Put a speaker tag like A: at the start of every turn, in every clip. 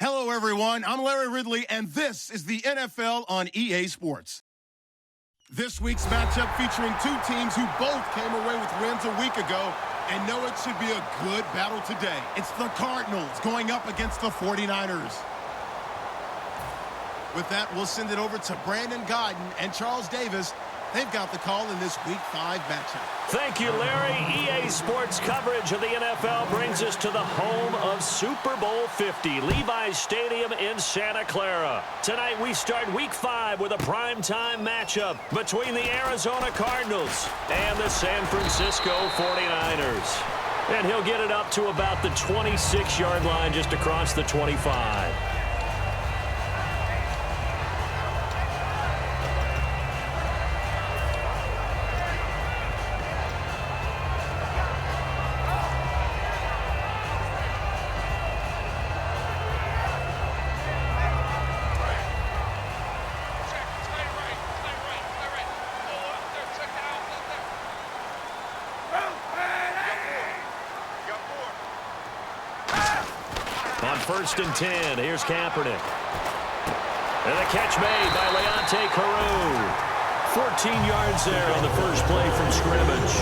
A: Hello, everyone. I'm Larry Ridley, and this is the NFL on EA Sports. This week's matchup featuring two teams who both came away with wins a week ago and know it should be a good battle today. It's the Cardinals going up against the 49ers. With that, we'll send it over to Brandon Godden and Charles Davis. They've got the call in this Week 5 matchup.
B: Thank you, Larry. EA Sports coverage of the NFL brings us to the home of Super Bowl 50, Levi's Stadium in Santa Clara. Tonight, we start Week 5 with a primetime matchup between the Arizona Cardinals and the San Francisco 49ers. And he'll get it up to about the 26-yard line just across the 25. On 1st and 10, here's Kaepernick. And the catch made by Leonte Carroo. 14 yards there on the first play from scrimmage.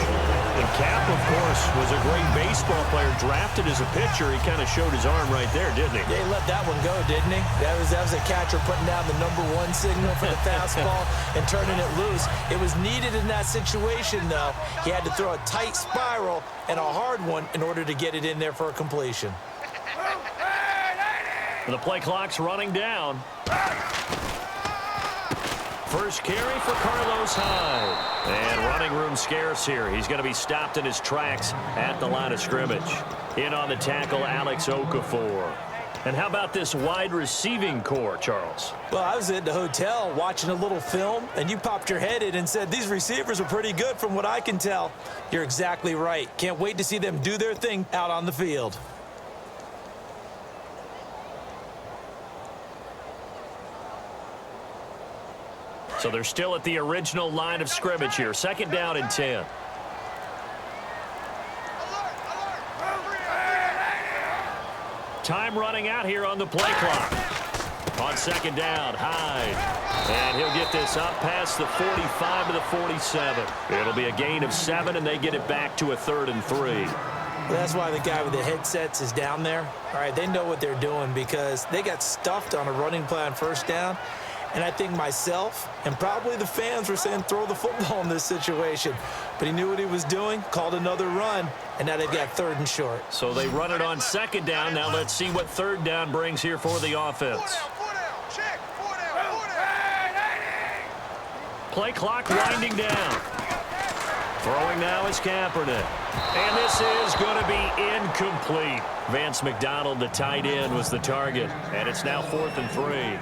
B: And Cap, of course, was a great baseball player, drafted as a pitcher. He kind of showed his arm right there, didn't he?
C: Yeah, he let that one go, didn't he? That was a catcher putting down the #1 signal for the fastball and turning it loose. It was needed in that situation, though. He had to throw a tight spiral and a hard one in order to get it in there for a completion.
B: The play clock's running down. First carry for Carlos Hyde. And running room scarce here. He's going to be stopped in his tracks at the line of scrimmage. In on the tackle, Alex Okafor. And how about this wide receiving core, Charles?
C: Well, I was at the hotel watching a little film, and you popped your head in and said, these receivers are pretty good from what I can tell. You're exactly right. Can't wait to see them do their thing out on the field.
B: So they're still at the original line of scrimmage here. 2nd down and 10. Time running out here on the play clock. On 2nd down, Hyde. And he'll get this up past the 45 to the 47. It'll be a gain of 7, and they get it back to a 3rd and 3.
C: Well, that's why the guy with the headsets is down there. All right, they know what they're doing because they got stuffed on a running play on 1st down. And I think myself and probably the fans were saying throw the football in this situation. But he knew what he was doing, called another run, and now they've got 3rd and short.
B: So they run it on 2nd down. Now let's see what 3rd down brings here for the offense. Play clock winding down. Throwing now is Kaepernick. And this is going to be incomplete. Vance McDonald, the tight end, was the target. And it's now 4th and 3.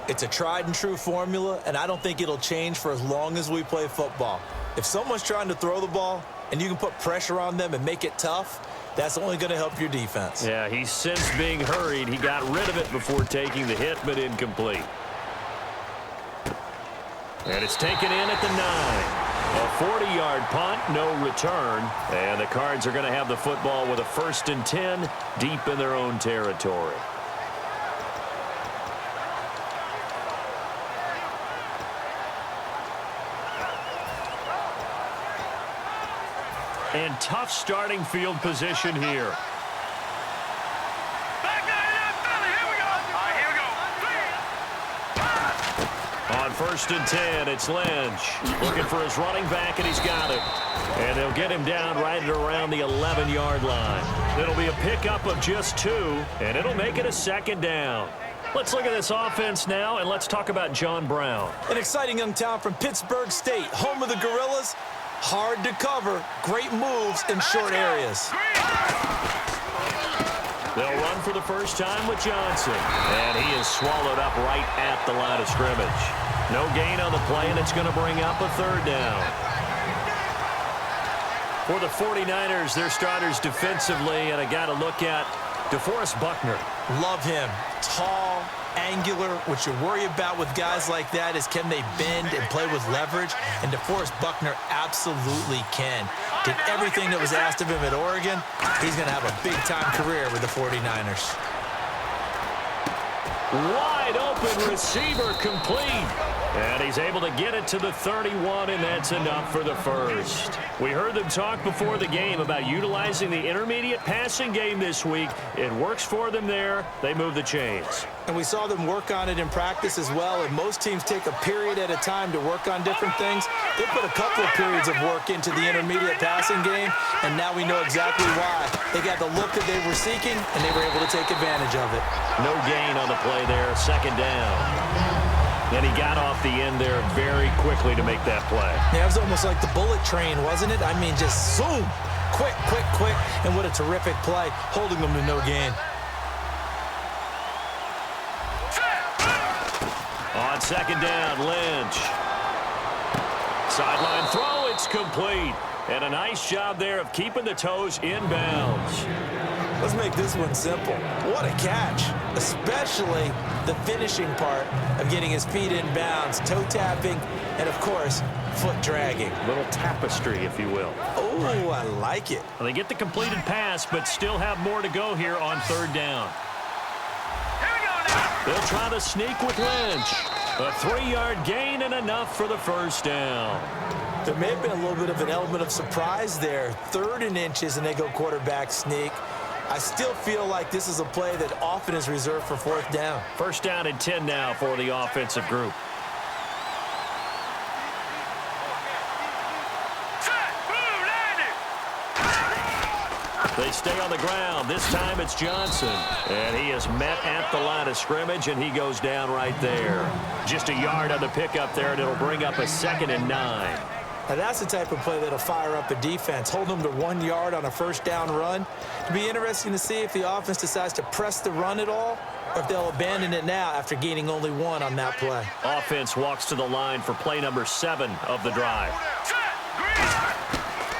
C: It's a tried-and-true formula, and I don't think it'll change for as long as we play football. If someone's trying to throw the ball and you can put pressure on them and make it tough, that's only going to help your defense.
B: Yeah, he's since being hurried. He got rid of it before taking the hit, but incomplete. And it's taken in at the 9. A 40-yard punt, no return. And the Cards are going to have the football with a 1st and 10 deep in their own territory. And tough starting field position here. On 1st and 10, it's Lynch. Looking for his running back, and he's got it. And they'll get him down right at around the 11-yard line. It'll be a pickup of just 2, and it'll make it a 2nd down. Let's look at this offense now, and let's talk about John Brown.
C: An exciting young talent from Pittsburgh State, home of the Gorillas. Hard to cover, great moves in short areas.
B: They'll run for the first time with Johnson. And he is swallowed up right at the line of scrimmage. No gain on the play, and it's going to bring up a 3rd down. For the 49ers, their starters defensively, and I got to look at DeForest Buckner.
C: Love him. Tall, angular. What you worry about with guys like that is can they bend and play with leverage? And DeForest Buckner absolutely can. Did everything that was asked of him at Oregon. He's going to have a big-time career with the 49ers.
B: Wide open receiver complete. And he's able to get it to the 31, and that's enough for the first. We heard them talk before the game about utilizing the intermediate passing game this week. It works for them there. They move the chains.
C: And we saw them work on it in practice as well, and most teams take a period at a time to work on different things. They put a couple of periods of work into the intermediate passing game, and now we know exactly why. They got the look that they were seeking, and they were able to take advantage of it.
B: No gain on the play there, second down. And he got off the end there very quickly to make that play.
C: Yeah, it was almost like the bullet train, wasn't it? I mean, just zoom, quick, quick, quick, and what a terrific play, holding them to no gain.
B: On second down, Lynch. Sideline throw, it's complete. And a nice job there of keeping the toes in bounds.
C: Let's make this one simple. What a catch, especially the finishing part of getting his feet in bounds, toe tapping, and of course, foot dragging.
B: Little tapestry, if you will.
C: Oh, I like it.
B: Well, they get the completed pass, but still have more to go here on third down. They'll try to sneak with Lynch. A 3-yard gain and enough for the first down.
C: There may have been a little bit of an element of surprise there. 3rd and inches, and they go quarterback sneak. I still feel like this is a play that often is reserved for 4th down.
B: First down and 10 now for the offensive group. They stay on the ground. This time it's Johnson. And he is met at the line of scrimmage, and he goes down right there. Just a yard on the pickup there, and it'll bring up a 2nd and 9.
C: Now that's the type of play that'll fire up a defense. Hold them to 1 yard on a first down run. It'll be interesting to see if the offense decides to press the run at all, or if they'll abandon it now after gaining only 1 on that play.
B: Offense walks to the line for play number 7 of the drive.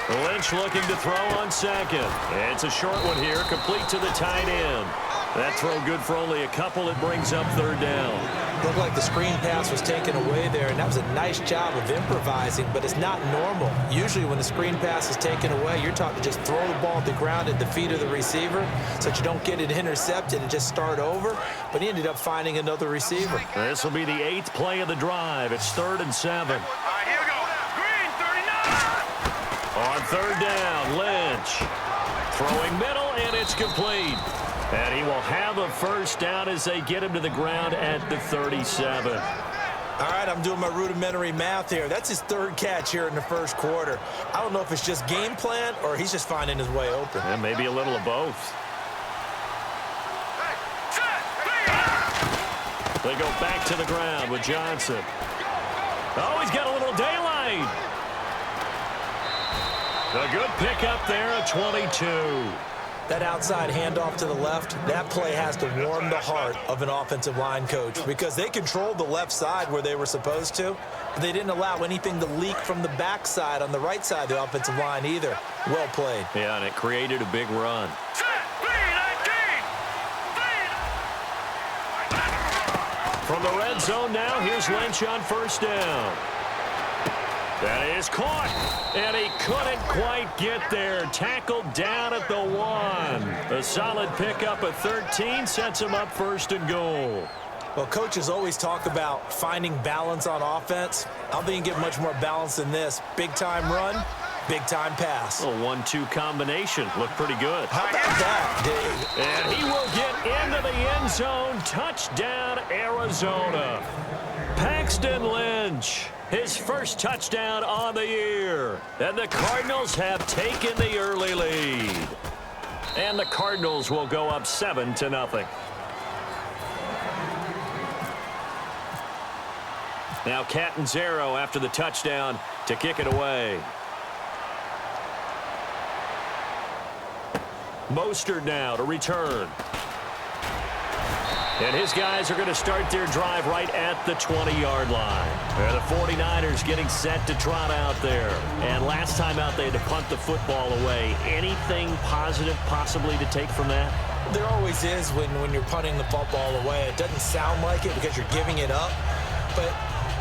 B: Lynch looking to throw on second. It's a short one here, complete to the tight end. That throw good for only a couple. It brings up third down.
C: Looked like the screen pass was taken away there, and that was a nice job of improvising, but it's not normal. Usually when the screen pass is taken away, you're taught to just throw the ball at the ground at the feet of the receiver so that you don't get it intercepted and just start over, but he ended up finding another receiver.
B: This will be the 8th play of the drive. It's 3rd and 7.
D: Here we go. Green, 39.
B: On third down, Lynch. Throwing middle, and it's complete. And he will have a first down as they get him to the ground at the 37.
C: All right, I'm doing my rudimentary math here. That's his 3rd catch here in the first quarter. I don't know if it's just game plan or he's just finding his way open.
B: And maybe a little of both. They go back to the ground with Johnson. Oh, he's got a little daylight. A good pickup there at 22.
C: That outside handoff to the left, that play has to warm the heart of an offensive line coach because they controlled the left side where they were supposed to, but they didn't allow anything to leak from the backside on the right side of the offensive line either. Well played.
B: Yeah, and it created a big run. From the red zone now, here's Lynch on first down. That is caught, and he couldn't quite get there. Tackled down at the 1. A solid pickup at 13 sets him up 1st and goal.
C: Well, coaches always talk about finding balance on offense. I don't think you can get much more balance than this. Big-time run, big-time pass.
B: A 1-2 combination. Looked pretty good.
C: How about that, Dave?
B: And he will get into the end zone. Touchdown, Arizona. Paxton Lynch. His first touchdown on the year. And the Cardinals have taken the early lead. And the Cardinals will go up 7-0. Now Catanzaro after the touchdown to kick it away. Mostert now to return. And his guys are going to start their drive right at the 20-yard line. The 49ers getting set to trot out there. And last time out, they had to punt the football away. Anything positive possibly to take from that?
C: There always is when you're punting the football away. It doesn't sound like it because you're giving it up, but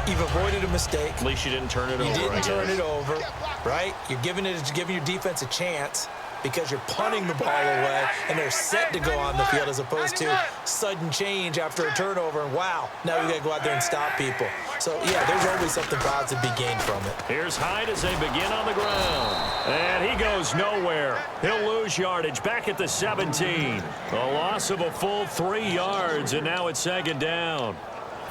C: you've avoided a mistake.
B: At least you didn't turn it over.
C: You didn't turn it over, right? You're giving your defense a chance. because you're punting the ball away and they're set to go on the field as opposed to sudden change after a turnover. And wow, now we got to go out there and stop people. So, yeah, there's always something positive to be gained from it.
B: Here's Hyde as they begin on the ground. And he goes nowhere. He'll lose yardage back at the 17. A loss of a full 3 yards, and now it's second down.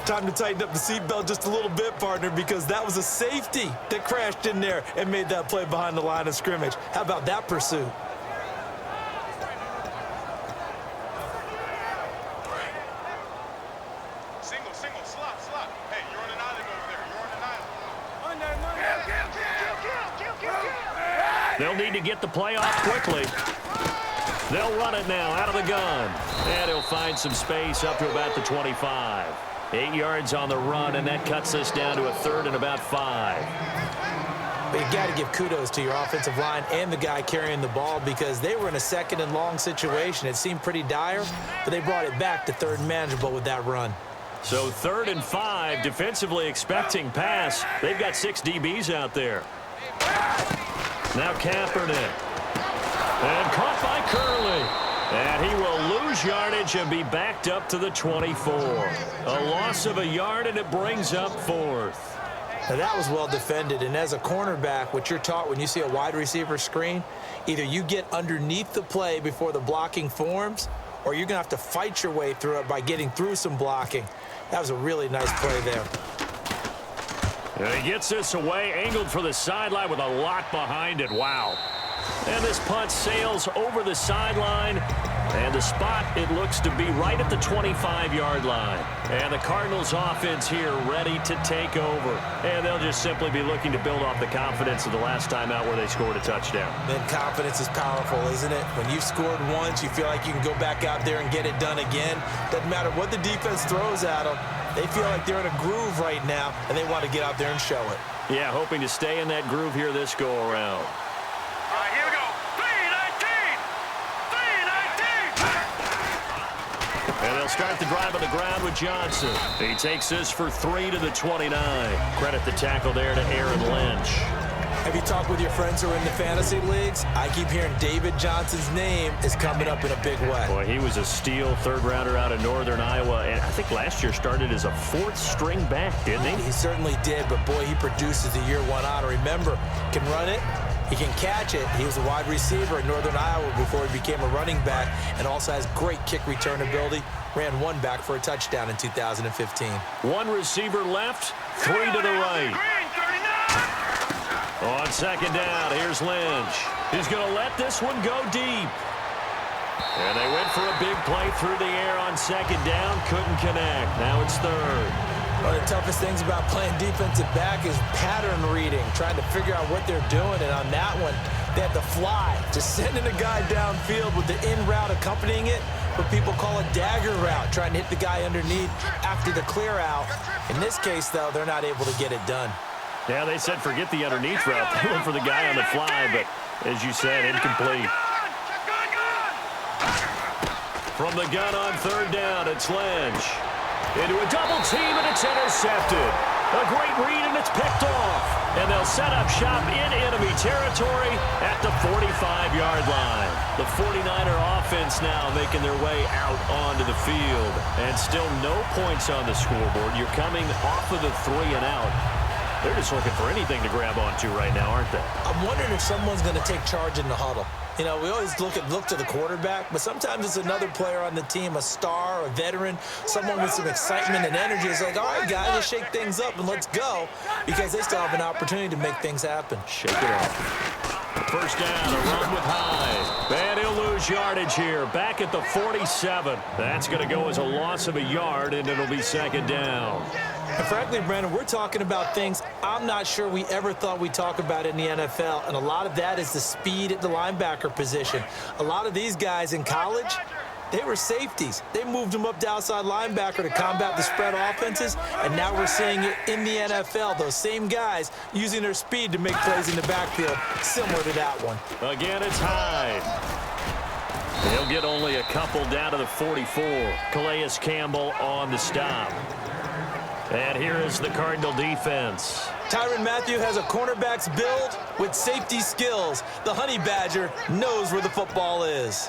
C: Time to tighten up the seatbelt just a little bit, partner, because that was a safety that crashed in there and made that play behind the line of scrimmage. How about that pursuit?
D: Single, slot. Hey, you're on an island over there.
B: They'll need to get the play off quickly. They'll run it now out of the gun. And he'll find some space up to about the 25. 8 yards on the run, and that cuts us down to a 3rd and about 5.
C: But you got to give kudos to your offensive line and the guy carrying the ball because they were in a 2nd and long situation. It seemed pretty dire, but they brought it back to 3rd and manageable with that run.
B: So 3rd and 5, defensively expecting pass. They've got 6 DBs out there. Now Kaepernick. And caught by Curley. And he will lose yardage and be backed up to the 24. A loss of a yard, and it brings up 4th.
C: Now that was well defended, and as a cornerback, what you're taught when you see a wide receiver screen, either you get underneath the play before the blocking forms, or you're going to have to fight your way through it by getting through some blocking. That was a really nice play there.
B: And he gets this away, angled for the sideline with a lot behind it. Wow. And this punt sails over the sideline. And the spot, it looks to be right at the 25-yard line. And the Cardinals offense here ready to take over. And they'll just simply be looking to build off the confidence of the last time out where they scored a touchdown.
C: Then confidence is powerful, isn't it? When you've scored once, you feel like you can go back out there and get it done again. Doesn't matter what the defense throws at them. They feel like they're in a groove right now, and they want to get out there and show it.
B: Yeah, hoping to stay in that groove here this go-around.
D: All right, here we go. 3-19.
B: And they'll start the drive on the ground with Johnson. He takes this for 3 to the 29. Credit the tackle there to Aaron Lynch.
C: Have you talked with your friends who are in the fantasy leagues? I keep hearing David Johnson's name is coming up in a big way.
B: Boy, he was a steal 3rd rounder out of Northern Iowa. And I think last year started as a 4th string back, didn't he?
C: He certainly did, but boy, he produces the year 1 honor. Remember, can run it, he can catch it. He was a wide receiver at Northern Iowa before he became a running back, and also has great kick return ability. Ran 1 back for a touchdown in 2015.
B: 1 receiver left, 3 to the right. On 2nd down, here's Lynch. He's going to let this one go deep. And they went for a big play through the air on 2nd down. Couldn't connect. Now it's 3rd.
C: One of the toughest things about playing defensive back is pattern reading, trying to figure out what they're doing. And on that one, they had to fly, just sending a guy downfield with the in route accompanying it, what people call a dagger route, trying to hit the guy underneath after the clear out. In this case, though, they're not able to get it done.
B: Yeah, they said forget the underneath route. They went for the guy on the fly, but as you said, incomplete. From the gun on 3rd down, it's Lynch. Into a double team, and it's intercepted. A great read, and it's picked off. And they'll set up shop in enemy territory at the 45-yard line. The 49er offense now making their way out onto the field. And still no points on the scoreboard. You're coming off of the 3 and out. They're just looking for anything to grab onto right now, aren't they?
C: I'm wondering if someone's going to take charge in the huddle. You know, we always look to the quarterback, but sometimes it's another player on the team, a star, a veteran, someone with some excitement and energy. It's like, all right, guys, let's shake things up and let's go, because they still have an opportunity to make things happen.
B: Shake it off. 1st down, a run with Hyde. And he'll lose yardage here, back at the 47. That's going to go as a loss of a yard, and it'll be 2nd down.
C: And frankly, Brandon, we're talking about things I'm not sure we ever thought we'd talk about in the NFL, and a lot of that is the speed at the linebacker position. A lot of these guys in college, they were safeties. They moved them up to outside linebacker to combat the spread offenses, and now we're seeing it in the NFL. Those same guys using their speed to make plays in the backfield, similar to that one.
B: Again, it's Hyde. He'll get only a couple down to the 44. Calais Campbell on the stop. And here is the Cardinal defense.
C: Tyrann Mathieu has a cornerback's build with safety skills. The Honey Badger knows where the football is.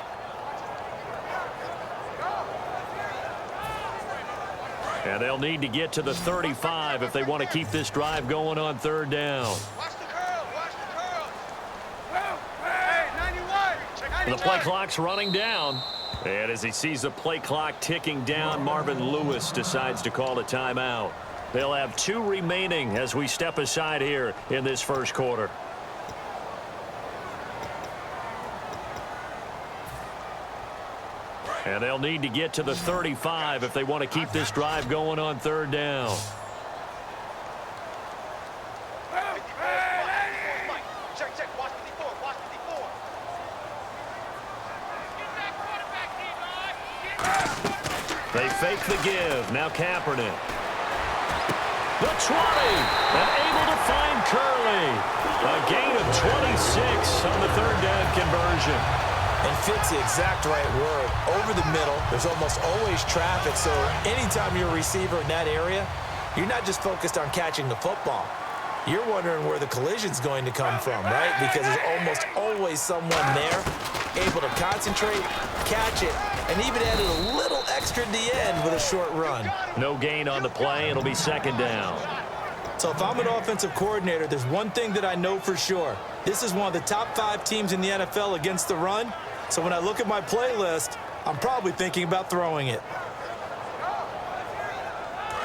B: And they'll need to get to the 35 if they want to keep this drive going on third down.
D: Watch the curl. Watch the curl. Hey, 91.
B: The play clock's running down. And as he sees the play clock ticking down, Marvin Lewis decides to call a timeout. They'll have 2 remaining as we step aside here in this first quarter. And they'll need to get to the 35 if they want to keep this drive going on third down. They fake the give. Now Kaepernick. The 20. And able to find Curley. A gain of 26 on the third down conversion.
C: And fits the exact right word. Over the middle, there's almost always traffic, so anytime you're a receiver in that area, you're not just focused on catching the football. You're wondering where the collision's going to come from, right? Because there's almost always someone there able to concentrate, catch it, and even added a little extra at the end with a short run.
B: No gain on the play. It'll be second down.
C: So if I'm an offensive coordinator, there's one thing that I know for sure. This is one of the top 5 teams in the NFL against the run. So when I look at my playlist, I'm probably thinking about throwing it.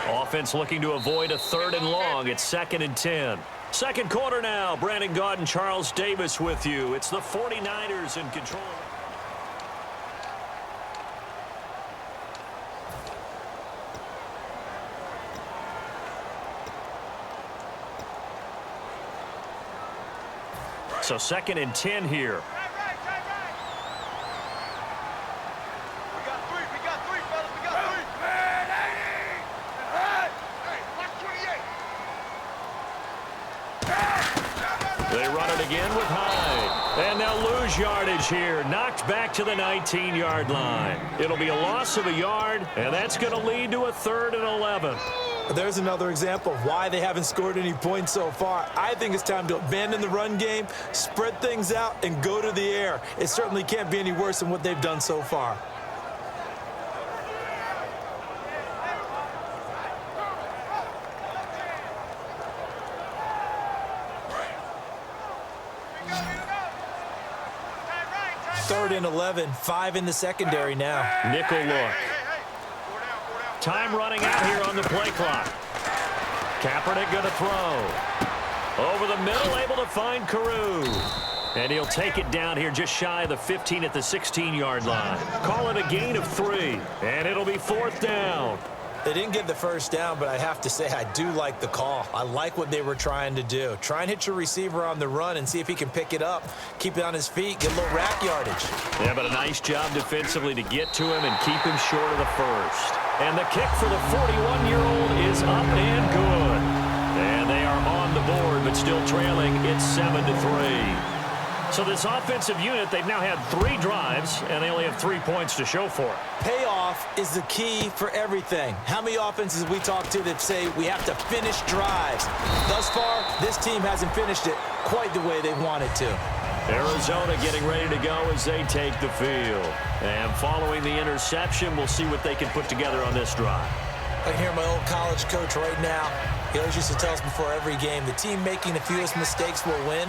B: Offense looking to avoid a 3rd and long. It's 2nd and 10. Second quarter now. Brandon Gaudin and Charles Davis with you. It's the 49ers in control. So 2nd and 10 here. They run it again with Hyde. And they'll lose yardage here. Knocked back to the 19-yard line. It'll be a loss of a yard, and that's going to lead to a 3rd and 11.
C: There's another example of why they haven't scored any points so far. I think it's time to abandon the run game, spread things out, and go to the air. It certainly can't be any worse than what they've done so far. Third and 11, 5 in the secondary now.
B: Nickel look. Time running out here on the play clock. Kaepernick going to throw. Over the middle, able to find Carew. And he'll take it down here just shy of the 15 at the 16-yard line. Call it a gain of 3. And it'll be 4th down.
C: They didn't get the first down, but I have to say I do like the call. I like what they were trying to do. Try and hit your receiver on the run and see if he can pick it up, keep it on his feet, get a little rack yardage.
B: Yeah, but a nice job defensively to get to him and keep him short of the first. And the kick for the 41-year-old is up and good. And they are on the board, but still trailing. It's 7-3. So this offensive unit, they've now had 3 drives, and they only have 3 points to show for it.
C: Payoff is the key for everything. How many offenses have we talked to that say we have to finish drives? Thus far, this team hasn't finished it quite the way they wanted to.
B: Arizona getting ready to go as they take the field. And following the interception, we'll see what they can put together on this drive.
C: I can hear my old college coach right now. He always used to tell us before every game, the team making the fewest mistakes will win.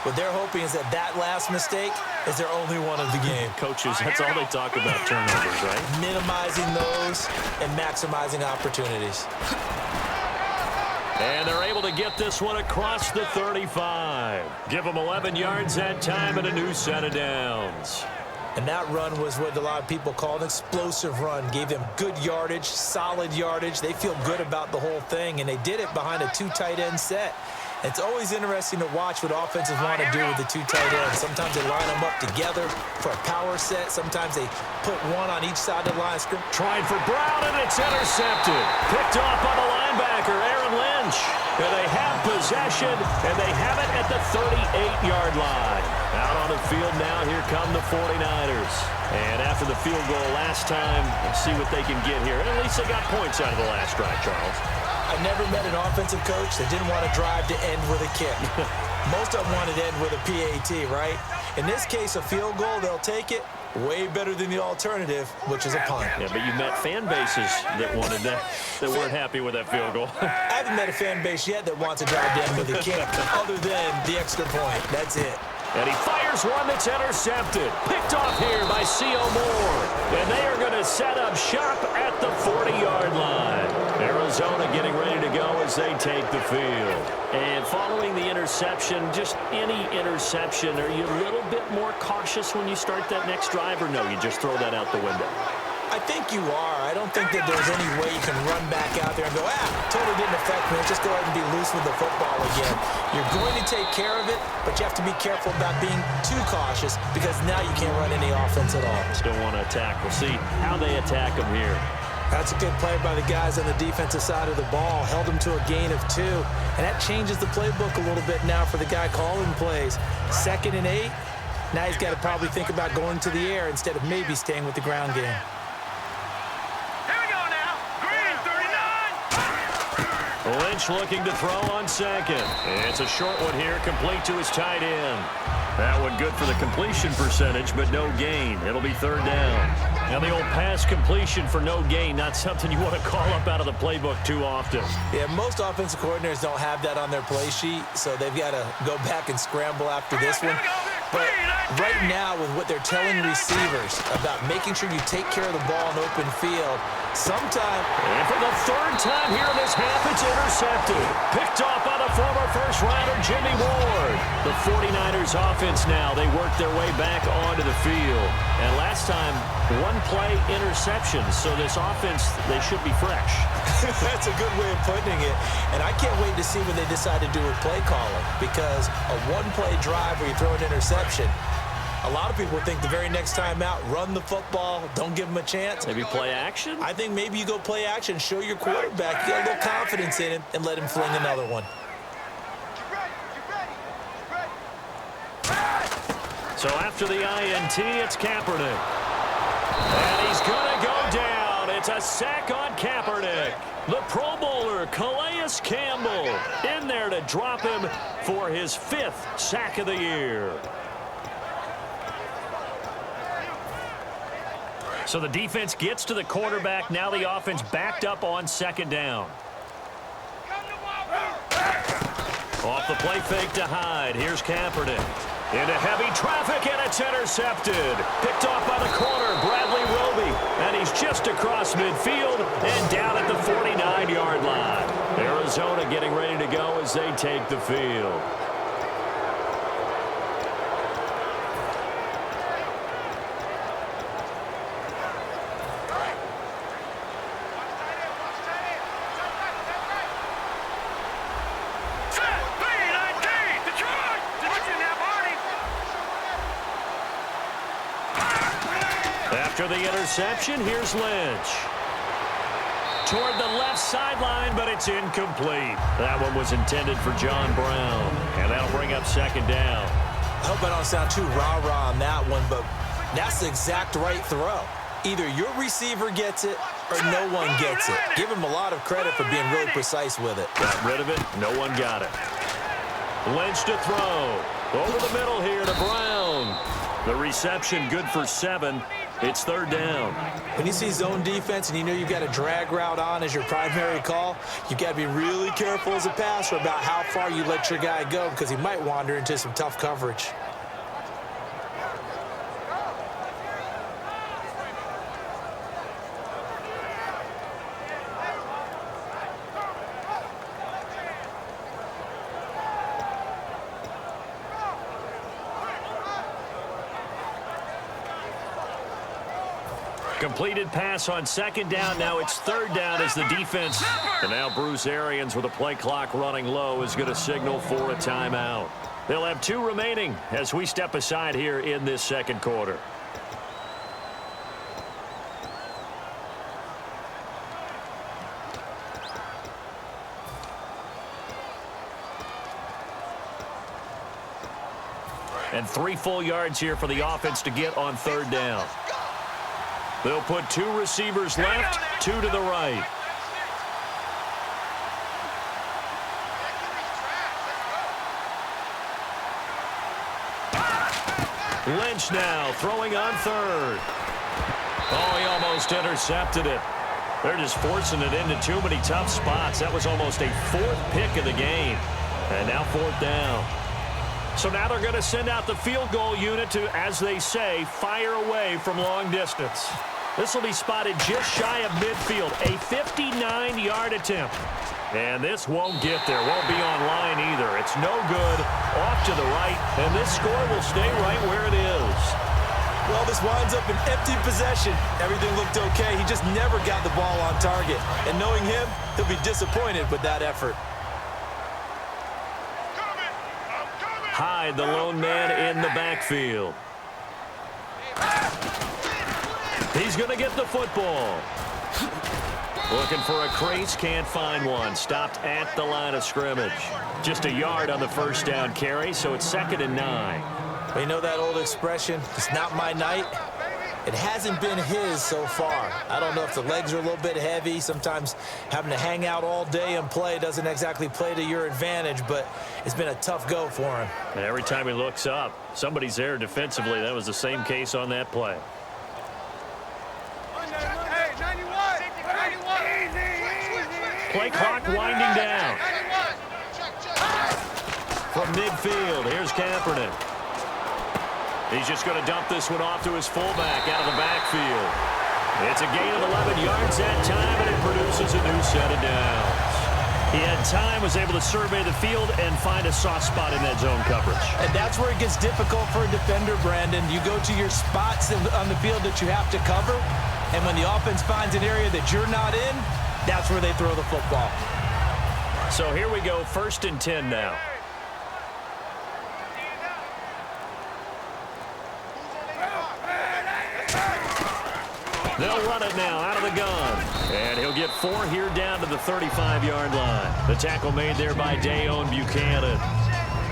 C: What they're hoping is that last mistake is their only one of the game.
B: Coaches, that's all they talk about, turnovers, right?
C: Minimizing those and maximizing opportunities.
B: And they're able to get this one across the 35. Give them 11 yards that time and a new set of downs.
C: And that run was what a lot of people call an explosive run. Gave them good yardage, solid yardage. They feel good about the whole thing, and they did it behind a 2 tight end set. It's always interesting to watch what offenses want to do with the 2 tight ends. Sometimes they line them up together for a power set. Sometimes they put one on each side of the line.
B: Tried for Brown, and it's intercepted. Picked off by the linebacker, Aaron Lynch. And they have possession, and they have it at the 38-yard line. Out on the field now, here come the 49ers. And after the field goal last time, let's see what they can get here. And at least they got points out of the last drive, Charles.
C: I never met an offensive coach that didn't want to drive to end with a kick. Most of them wanted to end with a PAT, right? In this case, a field goal, they'll take it. Way better than the alternative, which is a punt.
B: Yeah, but you met fan bases that wanted that weren't happy with that field goal.
C: I haven't met a fan base yet that wants to drive to end with a kick other than the extra point. That's it.
B: And he fires one that's intercepted. Picked off here by C.O. Moore. And they are going to set up shop at the 40-yard line. Arizona getting ready to go as they take the field. And following the interception, just any interception, are you a little bit more cautious when you start that next drive, or no, you just throw that out the window?
C: I think you are. I don't think that there's any way you can run back out there and go, totally didn't affect me. Let's just go ahead and be loose with the football again. You're going to take care of it, but you have to be careful about being too cautious because now you can't run any offense at all.
B: Still want to attack. We'll see how they attack them here.
C: That's a good play by the guys on the defensive side of the ball. Held them to a gain of 2. And that changes the playbook a little bit now for the guy calling plays. 2nd and 8. Now he's got to probably think about going to the air instead of maybe staying with the ground game.
B: Lynch looking to throw on second. It's a short one here, complete to his tight end. That one good for the completion percentage, but no gain. It'll be 3rd down. Now the old pass completion for no gain, not something you want to call up out of the playbook too often.
C: Yeah, most offensive coordinators don't have that on their play sheet, so they've got to go back and scramble after this one. But right now, with what they're telling receivers about making sure you take care of the ball in open field,
B: and for the 3rd time here in this half, it's intercepted. Picked off by the former first-rounder Jimmy Ward. The 49ers offense now, they work their way back onto the field. And last time, 1-play interception. So this offense, they should be fresh.
C: That's a good way of putting it. And I can't wait to see what they decide to do with play calling, because a 1-play drive where you throw an interception, a lot of people think the very next time out, run the football, don't give them a chance.
B: Maybe play action?
C: I think maybe you go play action, show your quarterback, you got a little confidence in him, and let him fling another one.
B: So after the INT, it's Kaepernick. And he's going to go down. It's a sack on Kaepernick. The Pro Bowler, Calais Campbell, in there to drop him for his 5th sack of the year. So the defense gets to the quarterback. Now the offense backed up on 2nd down. Off the play fake to Hyde. Here's Kaepernick. Into heavy traffic, and it's intercepted. Picked off by the corner, Bradley Roby. And he's just across midfield and down at the 49-yard line. Arizona getting ready to go as they take the field. After the interception, here's Lynch. Toward the left sideline, but it's incomplete. That one was intended for John Brown, and that'll bring up 2nd down.
C: I hope I don't sound too rah-rah on that one, but that's the exact right throw. Either your receiver gets it or no one gets it. Give him a lot of credit for being really precise with it.
B: Got rid of it. No one got it. Lynch to throw. Over the middle here to Brown. The reception good for 7. It's 3rd down.
C: When you see zone defense and you know you've got a drag route on as your primary call, you've got to be really careful as a passer about how far you let your guy go, because he might wander into some tough coverage.
B: Completed pass on 2nd down. Now it's 3rd down as the defense. And now Bruce Arians, with a play clock running low, is going to signal for a timeout. They'll have 2 remaining as we step aside here in this 2nd quarter. And 3 full yards here for the offense to get on 3rd down. They'll put 2 receivers left, 2 to the right. Lynch now throwing on third. Oh, he almost intercepted it. They're just forcing it into too many tough spots. That was almost a fourth pick of the game. And now fourth down. So now they're going to send out the field goal unit to, as they say, fire away from long distance. This will be spotted just shy of midfield. A 59-yard attempt. And this won't get there. Won't be on line either. It's no good. Off to the right. And this score will stay right where it is.
C: Well, this winds up an empty possession. Everything looked okay. He just never got the ball on target. And knowing him, he'll be disappointed with that effort.
B: Hyde, the lone man in the backfield. He's going to get the football. Looking for a crease, can't find one. Stopped at the line of scrimmage. Just a yard on the first down carry, so it's 2nd and 9.
C: Well, you know that old expression, it's not my night? It hasn't been his so far. I don't know if the legs are a little bit heavy. Sometimes having to hang out all day and play doesn't exactly play to your advantage, but it's been a tough go for him.
B: And every time he looks up, somebody's there defensively. That was the same case on that play. Play clock winding down. From midfield, here's Kaepernick. He's just going to dump this one off to his fullback out of the backfield. It's a gain of 11 yards that time, and it produces a new set of downs. He had time, was able to survey the field and find a soft spot in that zone coverage.
C: And that's where it gets difficult for a defender, Brandon. You go to your spots on the field that you have to cover, and when the offense finds an area that you're not in, that's where they throw the football.
B: So here we go, 1st and 10 now. They'll run it now out of the gun. And he'll get 4 here down to the 35-yard line. The tackle made there by Dayon Buchanan.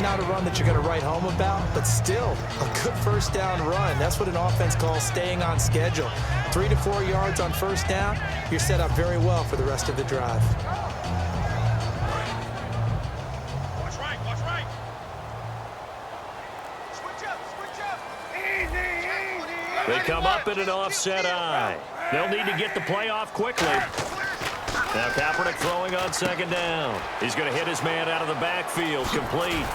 C: Not a run that you're going to write home about, but still a good first down run. That's what an offense calls staying on schedule. 3 to 4 yards on first down, you're set up very well for the rest of the drive.
D: Watch right, watch right. Switch up. Easy.
B: They come up in an offset eye. They'll need to get the play off quickly. Now Kaepernick throwing on 2nd down. He's going to hit his man out of the backfield. Complete.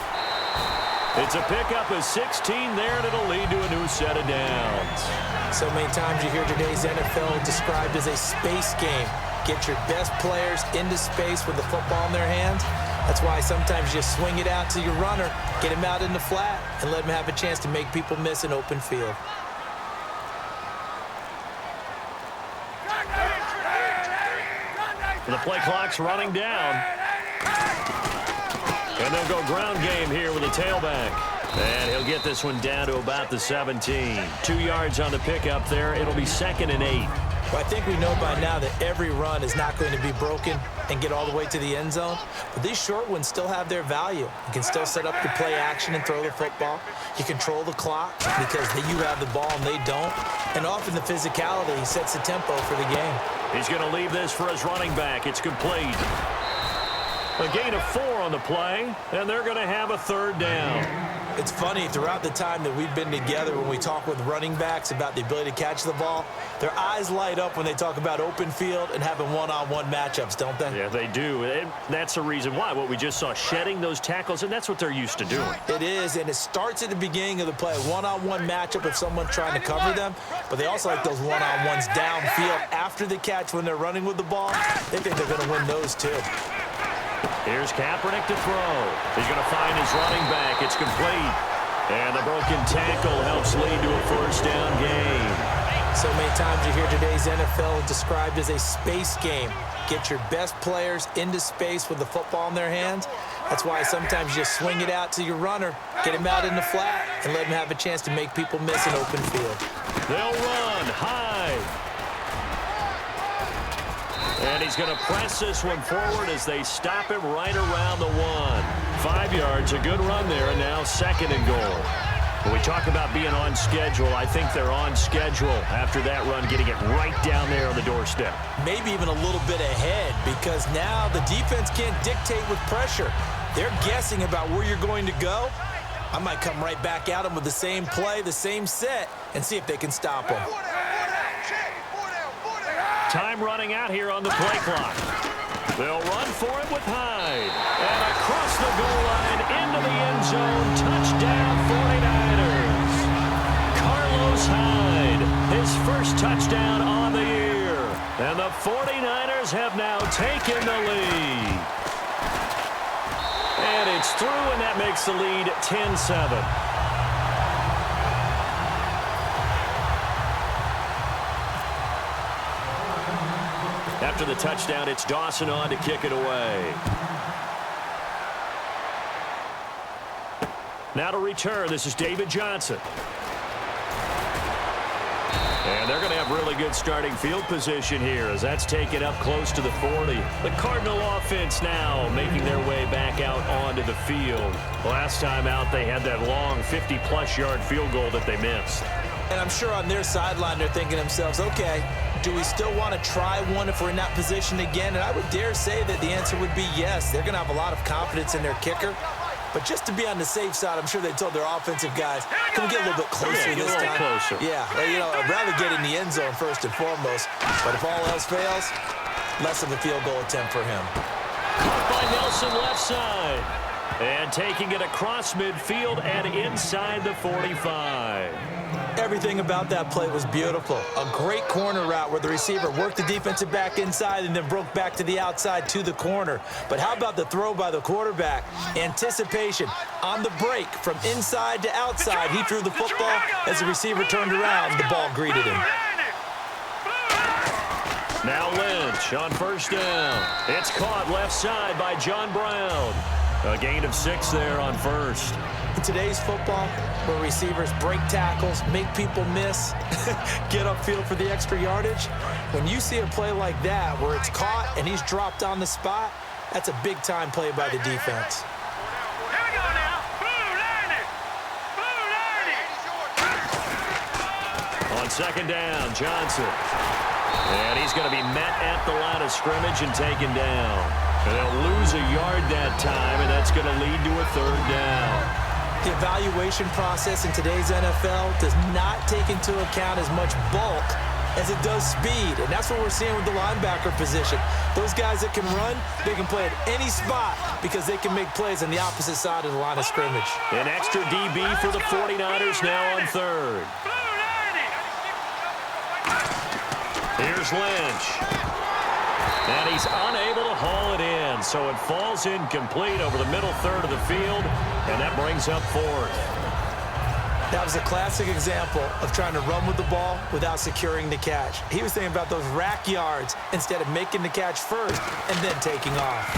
B: It's a pickup of 16 there, and it'll lead to a new set of downs.
C: So many times you hear today's NFL described as a space game. Get your best players into space with the football in their hands. That's why sometimes you swing it out to your runner, get him out in the flat, and let him have a chance to make people miss an open field.
B: The play clock's running down. And they'll go ground game here with a tailback. And he'll get this one down to about the 17. 2 yards on the pickup there. It'll be 2nd and 8.
C: Well, I think we know by now that every run is not going to be broken and get all the way to the end zone. But these short ones still have their value. You can still set up the play action and throw the football. You control the clock because you have the ball and they don't. And often the physicality sets the tempo for the game.
B: He's going to leave this for his running back. It's complete. A gain of 4 on the play, and they're going to have a 3rd down.
C: It's funny, throughout the time that we've been together, when we talk with running backs about the ability to catch the ball, their eyes light up when they talk about open field and having one-on-one matchups, don't they?
B: Yeah, they do. And that's the reason why. What we just saw, shedding those tackles, and that's what they're used to doing.
C: It is, and it starts at the beginning of the play. One-on-one matchup if someone's trying to cover them, but they also like those one-on-ones downfield after the catch when they're running with the ball. They think they're going to win those too.
B: Here's Kaepernick to throw. He's going to find his running back. It's complete. And the broken tackle helps lead to a 1st down gain.
C: So many times you hear today's NFL described as a space game. Get your best players into space with the football in their hands. That's why sometimes you just swing it out to your runner, get him out in the flat, and let him have a chance to make people miss an open field.
B: They'll run high. And he's going to press this one forward as they stop him right around the 1. 5 yards, a good run there, and now 2nd and goal. When we talk about being on schedule, I think they're on schedule after that run, getting it right down there on the doorstep.
C: Maybe even a little bit ahead, because now the defense can't dictate with pressure. They're guessing about where you're going to go, I might come right back at them with the same play, the same set, and see if they can stop them.
B: Time running out here on the play clock. They'll run for it with Hyde. And across the goal line into the end zone. Touchdown 49ers. Carlos Hyde, his first touchdown on the year. And the 49ers have now taken the lead. And it's through, and that makes the lead 10-7. After the touchdown, it's Dawson on to kick it away. Now to return, this is David Johnson. And they're going to have really good starting field position here as that's taken up close to the 40. The Cardinal offense now making their way back out onto the field. Last time out, they had that long 50-plus yard field goal that they missed.
C: And I'm sure on their sideline, they're thinking to themselves, okay, do we still want to try one if we're in that position again? And I would dare say that the answer would be yes. They're going to have a lot of confidence in their kicker. But just to be on the safe side, I'm sure they told their offensive guys, can we get a little bit closer this time?
B: Closer.
C: Yeah, you know, I'd rather get in the end zone first and foremost. But if all else fails, less of a field goal attempt for him.
B: Caught by Nelson left side. And taking it across midfield and inside the 45.
C: Everything about that play was beautiful. A great corner route where the receiver worked the defensive back inside and then broke back to the outside to the corner. But how about the throw by the quarterback? Anticipation on the break from inside to outside. He threw the football. As the receiver turned around, the ball greeted him.
B: Now Lynch on first down. It's caught left side by John Brown. A gain of 6 there on first.
C: In today's football, where receivers break tackles, make people miss, get upfield for the extra yardage, when you see a play like that where it's caught and he's dropped on the spot, that's a big-time play by the defense.
B: On second down, Johnson. And he's going to be met at the line of scrimmage and taken down. And they'll lose a yard that time, and that's going to lead to a third down.
C: The evaluation process in today's NFL does not take into account as much bulk as it does speed, and that's what we're seeing with the linebacker position. Those guys that can run, they can play at any spot because they can make plays on the opposite side of the line of scrimmage.
B: An extra DB for the 49ers now on third. Here's Lynch. And he's unable to haul it in, so it falls incomplete over the middle third of the field, and that brings up fourth.
C: That was a classic example of trying to run with the ball without securing the catch. He was thinking about those rack yards instead of making the catch first and then taking off.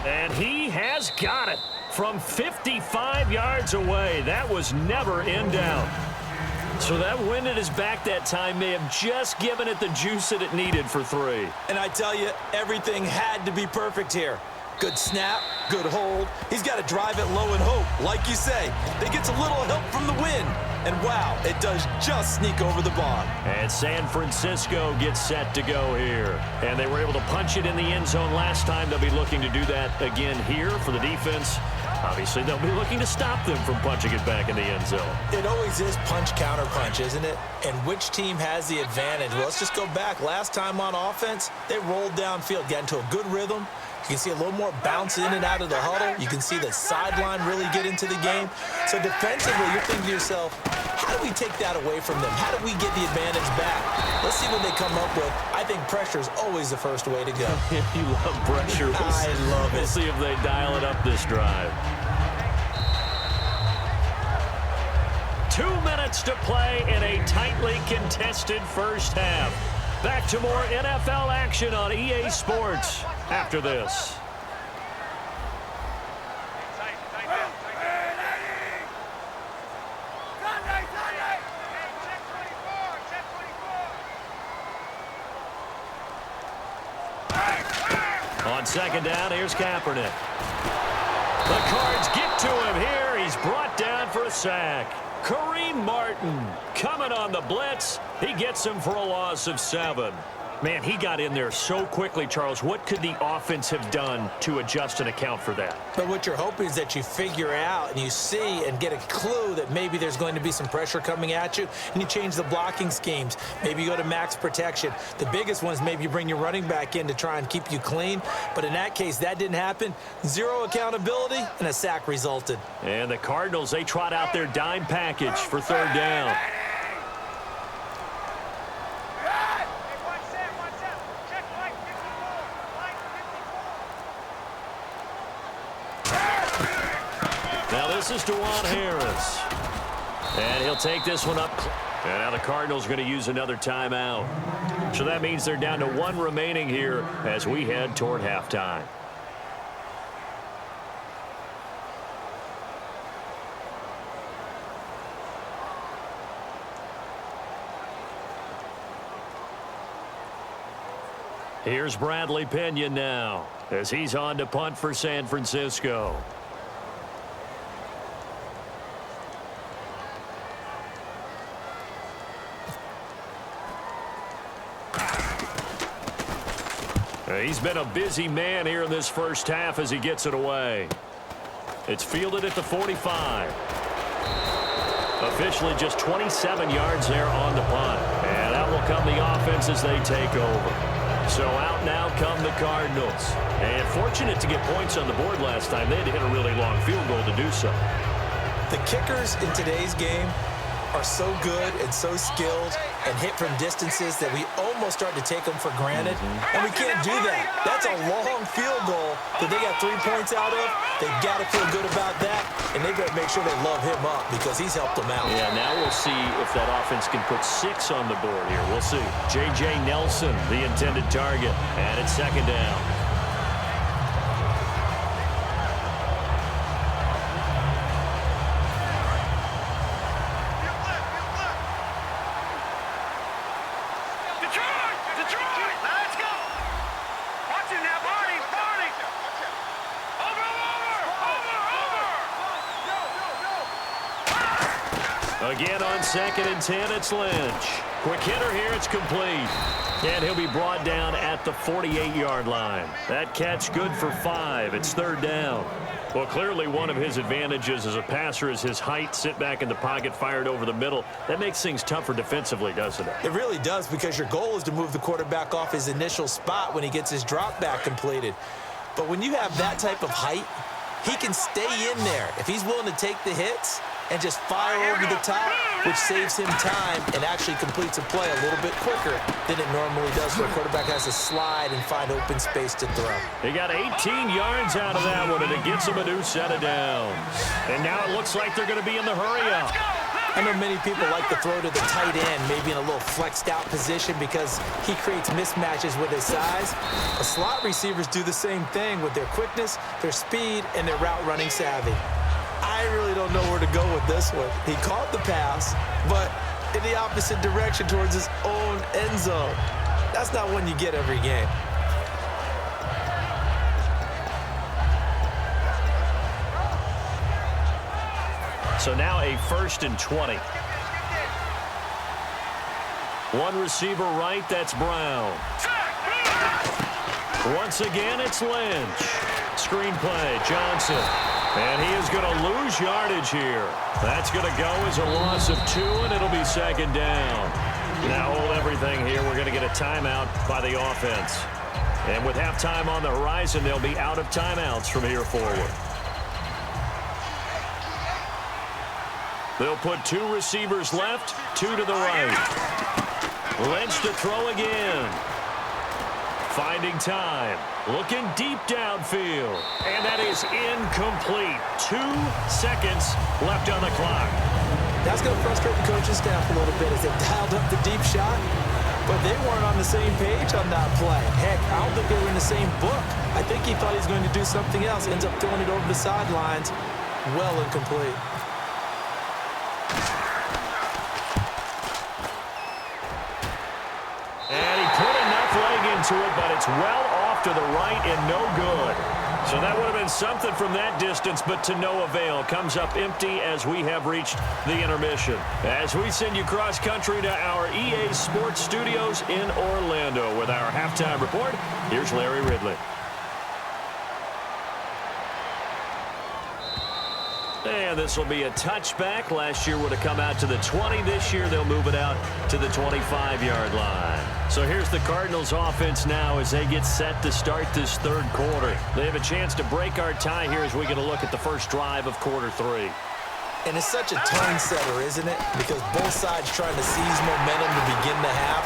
B: And he has got it from 55 yards away. That was never in doubt. So that wind at his back that time may have just given it the juice that it needed for 3.
C: And I tell you, everything had to be perfect here. Good snap, good hold. He's got to drive it low and hope. Like you say, they get a little help from the wind. And wow, it does just sneak over the bar.
B: And San Francisco gets set to go here. And they were able to punch it in the end zone last time. They'll be looking to do that again here for the defense. Obviously, they'll be looking to stop them from punching it back in the end zone.
C: It always is punch-counter-punch, isn't it? And which team has the advantage? Well, let's just go back. Last time on offense, they rolled downfield, got into a good rhythm. You can see a little more bounce in and out of the huddle. You can see the sideline really get into the game. So defensively, you're thinking to yourself, how do we take that away from them? How do we get the advantage back? Let's see what they come up with. I think pressure is always the first way to go.
B: You love pressure.
C: I love it.
B: We'll see if they dial it up this drive. 2 minutes to play in a tightly contested first half. Back to more NFL action on EA Sports after this. On second down, here's Kaepernick. The Cards get to him here. He's brought down for a sack. Kareem Martin coming on the blitz. He gets him for a loss of 7. Man, he got in there so quickly, Charles. What could the offense have done to adjust and account for that?
C: But what you're hoping is that you figure out and you see and get a clue that maybe there's going to be some pressure coming at you, and you change the blocking schemes. Maybe you go to max protection. The biggest one is maybe you bring your running back in to try and keep you clean. But in that case, that didn't happen. Zero accountability, and a sack resulted.
B: And the Cardinals, they trot out their dime package for third down. Now this is DeJuan Harris. And he'll take this one up. And now the Cardinals are going to use another timeout. So that means they're down to one remaining here as we head toward halftime. Here's Bradley Pinion now as he's on to punt for San Francisco. He's been a busy man here in this first half as he gets it away. It's fielded at the 45. Officially just 27 yards there on the punt. And out will come the offense as they take over. So out now come the Cardinals. And fortunate to get points on the board last time. They had to hit a really long field goal to do so.
C: The kickers in today's game are so good and so skilled and hit from distances that we almost start to take them for granted. And we can't do that. That's a long field goal that they got 3 points out of. They've got to feel good about that, and they better make sure they love him up because he's helped them out.
B: Yeah, now we'll see if that offense can put 6 on the board here. We'll see. J.J. Nelson, the intended target, and it's second down. Again on 2nd and 10, it's Lynch. Quick hitter here, it's complete. And he'll be brought down at the 48-yard line. That catch good for 5. It's third down. Well, clearly one of his advantages as a passer is his height, sit back in the pocket, fired over the middle. That makes things tougher defensively, doesn't it?
C: It really does, because your goal is to move the quarterback off his initial spot when he gets his drop back completed. But when you have that type of height, he can stay in there. If he's willing to take the hits and just fire over the top, which saves him time and actually completes a play a little bit quicker than it normally does, where a quarterback has to slide and find open space to throw.
B: He got 18 yards out of that one, and it gets him a new set of downs. And now it looks like they're going to be in the hurry-up.
C: I know many people like to throw to the tight end, maybe in a little flexed-out position because he creates mismatches with his size. The slot receivers do the same thing with their quickness, their speed, and their route-running savvy. I really don't know where to go with this one. He caught the pass, but in the opposite direction towards his own end zone. That's not one you get every game.
B: So now a 1st and 20. One receiver right, that's Brown. Once again, it's Lynch. Screen play, Johnson. And he is going to lose yardage here. That's going to go as a loss of 2, and it'll be second down. Now hold everything here. We're going to get a timeout by the offense. And with halftime on the horizon, they'll be out of timeouts from here forward. They'll put 2 receivers left, 2 to the right. Lynch to throw again. Finding time. Looking deep downfield. And that is incomplete. 2 seconds left on the clock.
C: That's going to frustrate the coaching staff a little bit as they dialed up the deep shot, but they weren't on the same page on that play. Heck, I don't think they were in the same book. I think he thought he was going to do something else. Ends up throwing it over the sidelines. Well incomplete. And he put enough leg into it, but it's well off to the right and no good.
B: So that would have been something from that distance, but to no avail. Comes up empty as we have reached the intermission. As we send you cross-country to our EA Sports Studios in Orlando with our halftime report, here's Larry Ridley. And this will be a touchback. Last year would have come out to the 20. This year they'll move it out to the 25-yard line. So here's the Cardinals offense now as they get set to start this third quarter. They have a chance to break our tie here as we get a look at the first drive of quarter 3.
C: And it's such a tone setter, isn't it? Because both sides trying to seize momentum to begin the half.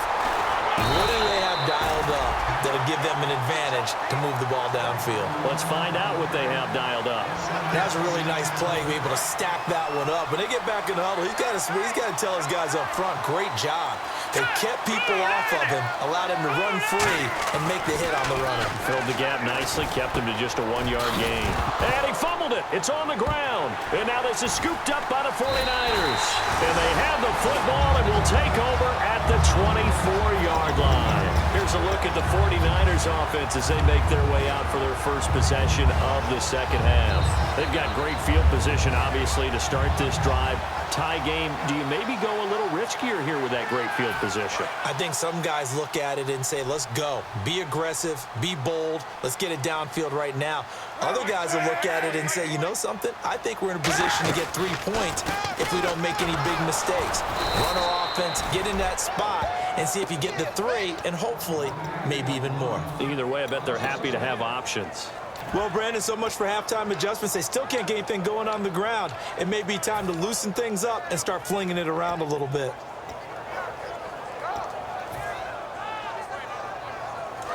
C: What do they have dialed up that'll give them an advantage to move the ball downfield?
B: Let's find out what they have dialed up.
C: That's a really nice play, be able to stack that one up. When they get back in the huddle, he's got to tell his guys up front, great job. They kept people off of him, allowed him to run free, and make the hit on the runner.
B: Filled the gap nicely, kept him to just a 1-yard gain. And he fumbled it. It's on the ground. And now this is scooped up by the 49ers. And they have the football and will take over at the 24-yard line. Here's a look at the 49ers offense as they make their way out for their first possession of the second half. They've got great field position, obviously, to start this drive. Tie game, do you maybe go a little riskier here with that great field position?
C: I think some guys look at it and say, let's go. Be aggressive. Be bold. Let's get it downfield right now. Other guys will look at it and say, you know something? I think we're in a position to get 3 points if we don't make any big mistakes. Run our offense, get in that spot, and see if you get the 3, and hopefully maybe even more.
B: Either way, I bet they're happy to have options.
C: Well, Brandon, so much for halftime adjustments. They still can't get anything going on the ground. It may be time to loosen things up and start flinging it around a little bit.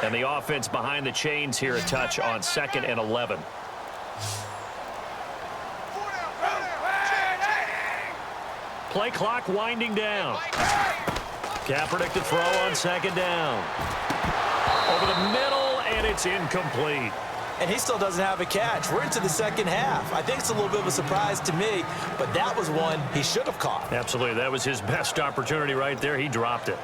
B: And the offense behind the chains here a touch on 2nd and 11. Play clock winding down. Kaepernick to throw on 2nd down. Over the middle, and it's incomplete.
C: And he still doesn't have a catch. We're into the second half. I think it's a little bit of a surprise to me, but that was one he should have caught.
B: Absolutely. That was his best opportunity right there. He dropped it.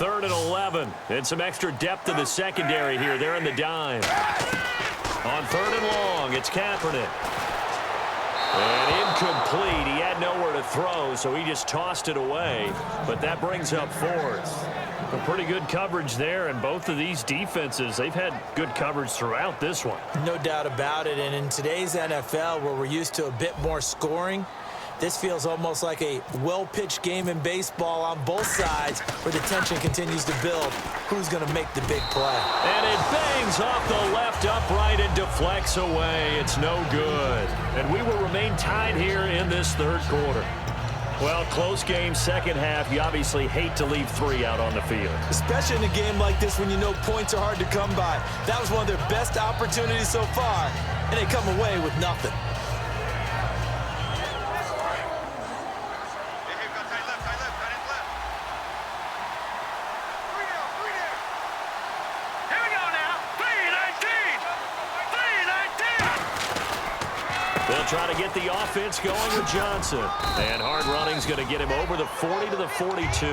B: Third and 11. And some extra depth in the secondary here. They're in the dime. On 3rd and long, it's Kaepernick. And incomplete. He had nowhere to throw, so he just tossed it away. But that brings up 4th. Some pretty good coverage there, and both of these defenses, they've had good coverage throughout this one.
C: No doubt about it. And in today's NFL, where we're used to a bit more scoring, this feels almost like a well-pitched game in baseball on both sides where the tension continues to build. Who's going to make the big play?
B: And it bangs off the left upright and deflects away. It's no good. And we will remain tied here in this third quarter. Well, close game, second half. You obviously hate to leave 3 out on the field.
C: Especially in a game like this when you know points are hard to come by. That was one of their best opportunities so far, and they come away with nothing.
B: They'll try to get the offense going with Johnson. And hard running's going to get him over the 40 to the 42.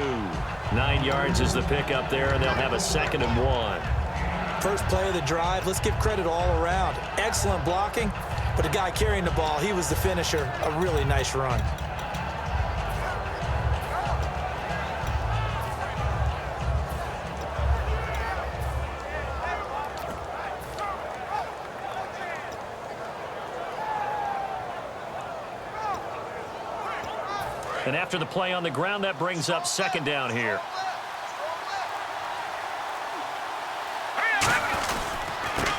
B: 9 yards is the pickup there, and they'll have a 2nd and 1.
C: First play of the drive, let's give credit all around. Excellent blocking, but the guy carrying the ball, he was the finisher. A really nice run.
B: And after the play on the ground, that brings up 2nd down here.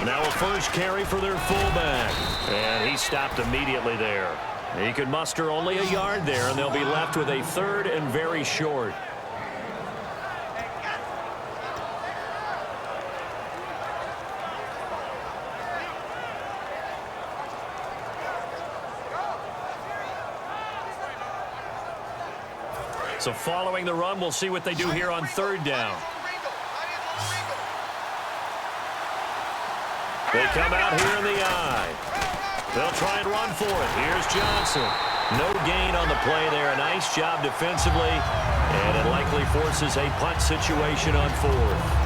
B: Now a first carry for their fullback. And he stopped immediately there. He could muster only a yard there, and they'll be left with a 3rd and very short. So following the run, we'll see what they do here on third down. They come out here in the eye. They'll try and run for it. Here's Johnson. No gain on the play there. A nice job defensively. And it likely forces a punt situation on fourth.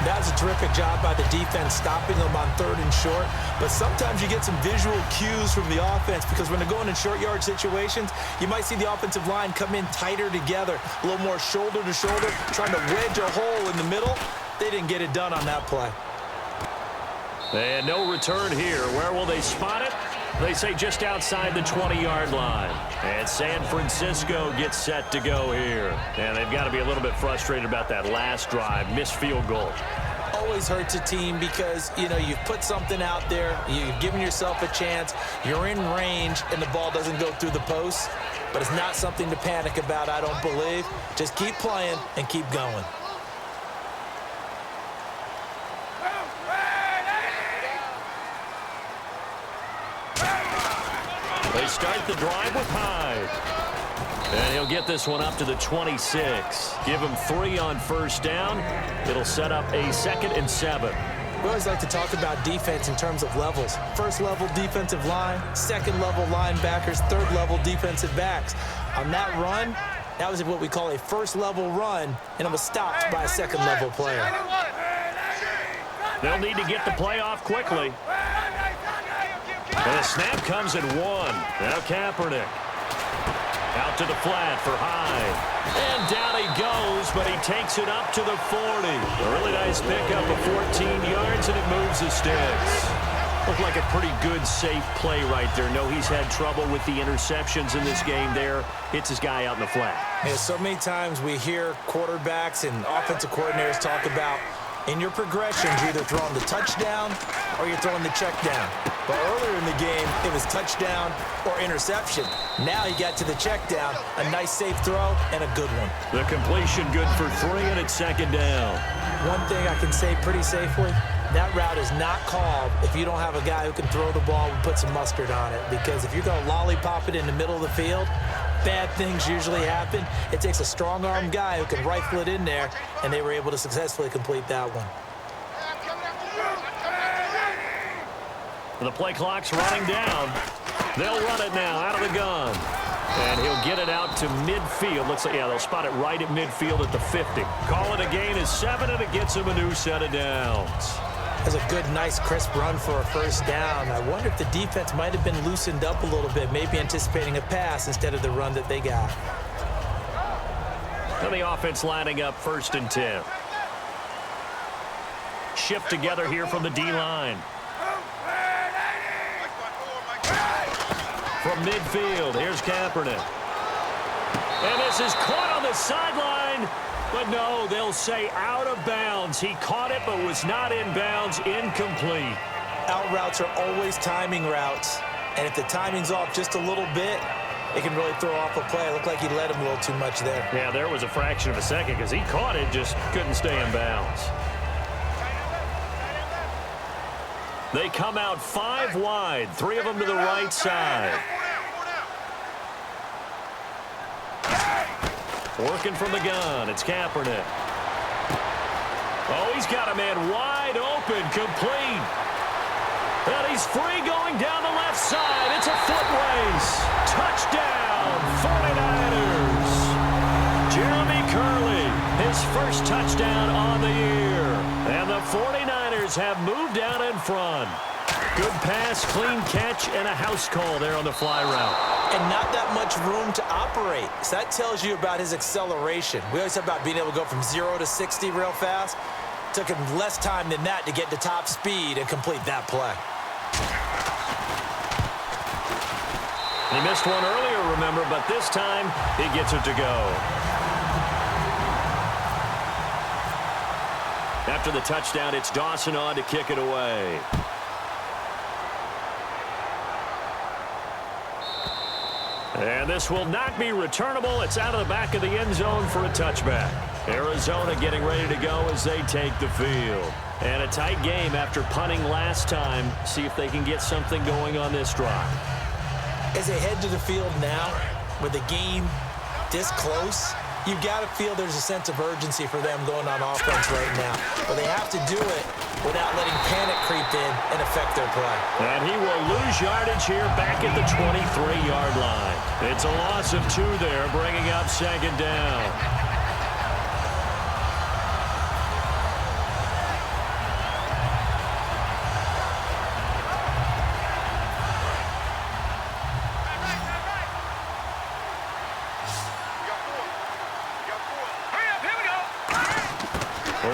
C: That was a terrific job by the defense stopping them on third and short. But sometimes you get some visual cues from the offense because when they're going in short yard situations, you might see the offensive line come in tighter together, a little more shoulder to shoulder, trying to wedge a hole in the middle. They didn't get it done on that play.
B: And no return here. Where will they spot it? They say just outside the 20-yard line. And San Francisco gets set to go here. And they've got to be a little bit frustrated about that last drive. Missed field goal.
C: Always hurts a team because, you know, you've put something out there. You've given yourself a chance. You're in range, and the ball doesn't go through the post. But it's not something to panic about, I don't believe. Just keep playing and keep going.
B: They start the drive with Hyde. And he'll get this one up to the 26. Give him 3 on first down. It'll set up a 2nd and 7.
C: We always like to talk about defense in terms of levels. First level defensive line, second level linebackers, third level defensive backs. On that run, that was what we call a first level run, and it was stopped by a second level player.
B: They'll need to get the play off quickly. And the snap comes at 1. Now Kaepernick. Out to the flat for Hyde. And down he goes, but he takes it up to the 40. A really nice pickup of 14 yards, and it moves the sticks. Looked like a pretty good, safe play right there. No, he's had trouble with the interceptions in this game there. Hits his guy out in the flat.
C: Yeah, so many times we hear quarterbacks and offensive coordinators talk about in your progressions, you're either throwing the touchdown or you're throwing the check down. But earlier in the game, it was touchdown or interception. Now he got to the check down, a nice safe throw, and a good one.
B: The completion good for 3, and it's 2nd down.
C: One thing I can say pretty safely, that route is not called if you don't have a guy who can throw the ball and put some mustard on it. Because if you're going to lollipop it in the middle of the field, bad things usually happen. It takes a strong-arm guy who can rifle it in there, and they were able to successfully complete that one.
B: The play clock's running down. They'll run it now out of the gun. And he'll get it out to midfield. Looks like, yeah, they'll spot it right at midfield at the 50. Call it a gain is 7, and it gets him a new set of downs.
C: That's a good, nice, crisp run for a first down. I wonder if the defense might have been loosened up a little bit, maybe anticipating a pass instead of the run that they got.
B: And the offense lining up 1st and 10. Shift together here from the D-line. From midfield, here's Kaepernick. And this is caught on the sideline. But no, they'll say out of bounds. He caught it but was not in bounds. Incomplete.
C: Out routes are always timing routes. And if the timing's off just a little bit, it can really throw off a play. It looked like he let him a little too much there.
B: Yeah, there was a fraction of a second because he caught it, just couldn't stay in bounds. They come out 5 wide, 3 of them to the right side. Working from the gun, it's Kaepernick. Oh, he's got a man wide open, complete. And he's free going down the left side. It's a foot race. Touchdown, 49ers. Jeremy Curley, his first touchdown on the year. And the 49ers have moved out in front. Good pass, clean catch, and a house call there on the fly route.
C: And not that much room to operate. So that tells you about his acceleration. We always talk about being able to go from 0 to 60 real fast. Took him less time than that to get to top speed and complete that play.
B: He missed one earlier, remember, but this time he gets it to go. After the touchdown, it's Dawson on to kick it away. And this will not be returnable. It's out of the back of the end zone for a touchback. Arizona getting ready to go as they take the field. And a tight game after punting last time. See if they can get something going on this drive.
C: As they head to the field now with a game this close, you've got to feel there's a sense of urgency for them going on offense right now. But they have to do it without letting panic creep in and affect their play.
B: And he will lose yardage here back at the 23-yard line. It's a loss of 2 there, bringing up second down.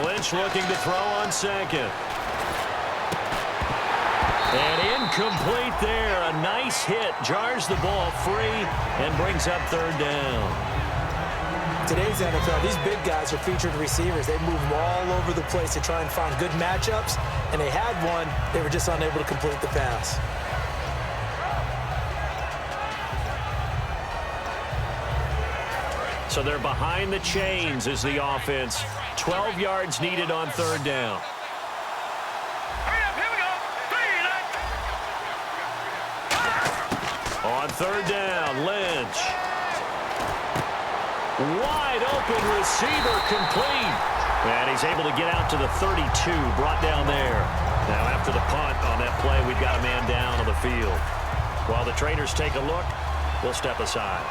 B: Lynch looking to throw on second. And incomplete there. A nice hit. Jars the ball free and brings up third down.
C: Today's NFL, these big guys are featured receivers. They move all over the place to try and find good matchups, and they had one. They were just unable to complete the pass.
B: So they're behind the chains as the offense. 12 yards needed on third down. On third down, Lynch. Wide open receiver complete. And he's able to get out to the 32, brought down there. Now after the punt on that play, we've got a man down on the field. While the traders take a look, we'll step aside.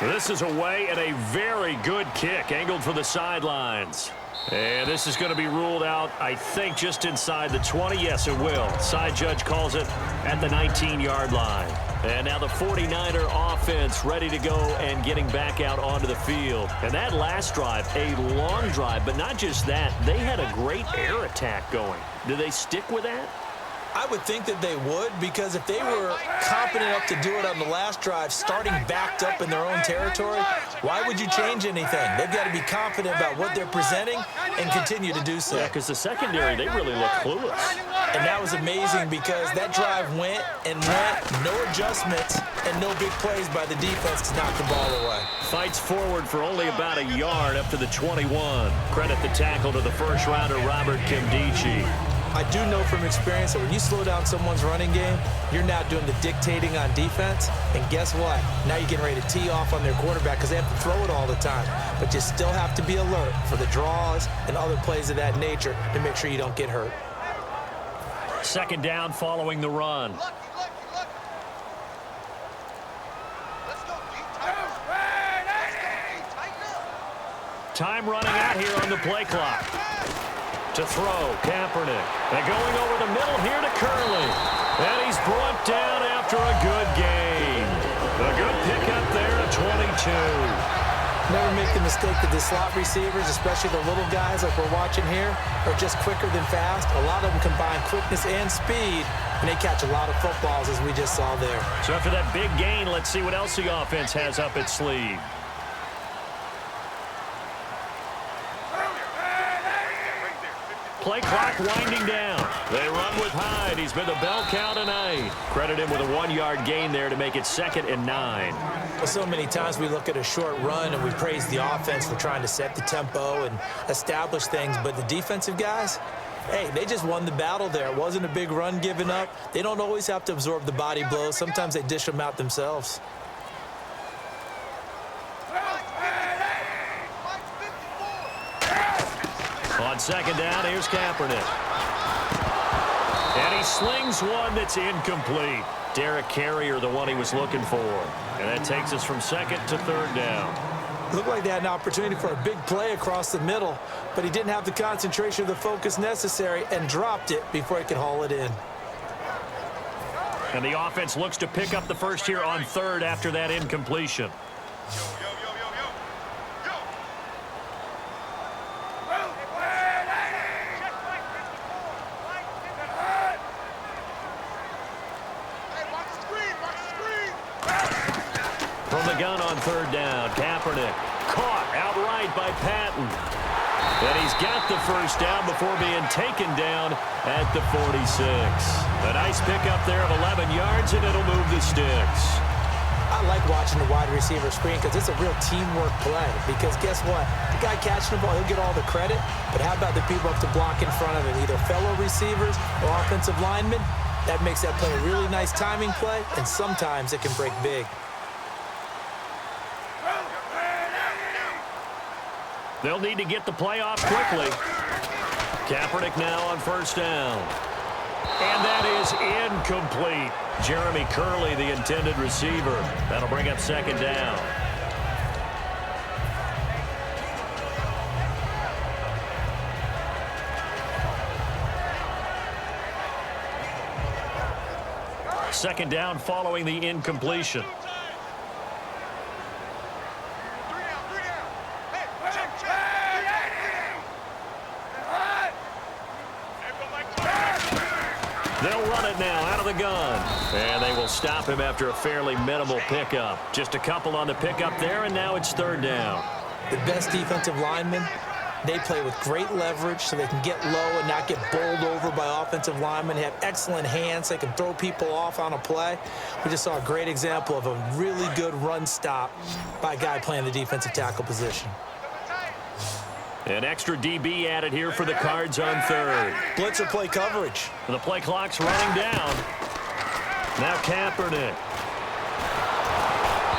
B: This is away and a very good kick, angled for the sidelines. And this is going to be ruled out, I think, just inside the 20. Yes, it will. Side judge calls it at the 19-yard line. And now the 49er offense ready to go and getting back out onto the field. And that last drive, a long drive, but not just that. They had a great air attack going. Do they stick with that?
C: I would think that they would, because if they were competent enough to do it on the last drive, starting backed up in their own territory, why would you change anything? They've got to be confident about what they're presenting and continue to do so.
B: Yeah, because the secondary, they really look clueless.
C: And that was amazing because that drive went and went, no adjustments, and no big plays by the defense to knock the ball away.
B: Fights forward for only about a yard up to the 21. Credit the tackle to the first-rounder, Robert Kimdichie.
C: I do know from experience that when you slow down someone's running game, you're now doing the dictating on defense. And guess what? Now you're getting ready to tee off on their quarterback because they have to throw it all the time. But you still have to be alert for the draws and other plays of that nature to make sure you don't get hurt.
B: Second down following the run. Time running out here on the play clock. To throw, Kaepernick. And going over the middle here to Curley. And he's brought down after a good gain. A good pickup there at 22.
C: Never make the mistake that the slot receivers, especially the little guys like we're watching here, are just quicker than fast. A lot of them combine quickness and speed, and they catch a lot of footballs, as we just saw there.
B: So after that big gain, let's see what else the offense has up its sleeve. Play clock winding down. They run with Hyde. He's been the bell cow tonight. Credit him with a 1-yard gain there to make it 2nd and 9.
C: Well, so many times we look at a short run and we praise the offense for trying to set the tempo and establish things, but the defensive guys, hey, they just won the battle there. It wasn't a big run given up. They don't always have to absorb the body blows. Sometimes they dish them out themselves.
B: On second down, here's Kaepernick. And he slings one that's incomplete. Derek Carrier, the one he was looking for. And that takes us from 2nd to 3rd down.
C: Looked like they had an opportunity for a big play across the middle, but he didn't have the concentration or the focus necessary and dropped it before he could haul it in.
B: And the offense looks to pick up the first here on 3rd after that incompletion. From the gun on 3rd down, Kaepernick caught outright by Patton. And he's got the first down before being taken down at the 46. A nice pickup there of 11 yards, and it'll move the sticks.
C: I like watching the wide receiver screen because it's a real teamwork play. Because guess what? The guy catching the ball, he'll get all the credit. But how about the people up to block in front of him, either fellow receivers or offensive linemen? That makes that play a really nice timing play, and sometimes it can break big.
B: They'll need to get the play off quickly. Kaepernick now on first down. And that is incomplete. Jeremy Curley, the intended receiver. That'll bring up second down. Second down following the incompletion. They'll run it now out of the gun. And they will stop him after a fairly minimal pickup. Just a couple on the pickup there, and now it's third down.
C: The best defensive linemen, they play with great leverage so they can get low and not get bowled over by offensive linemen. They have excellent hands. They can throw people off on a play. We just saw a great example of a really good run stop by a guy playing the defensive tackle position.
B: An extra DB added here for the Cards on third.
C: Blitzer play coverage.
B: The play clock's running down. Now Kaepernick.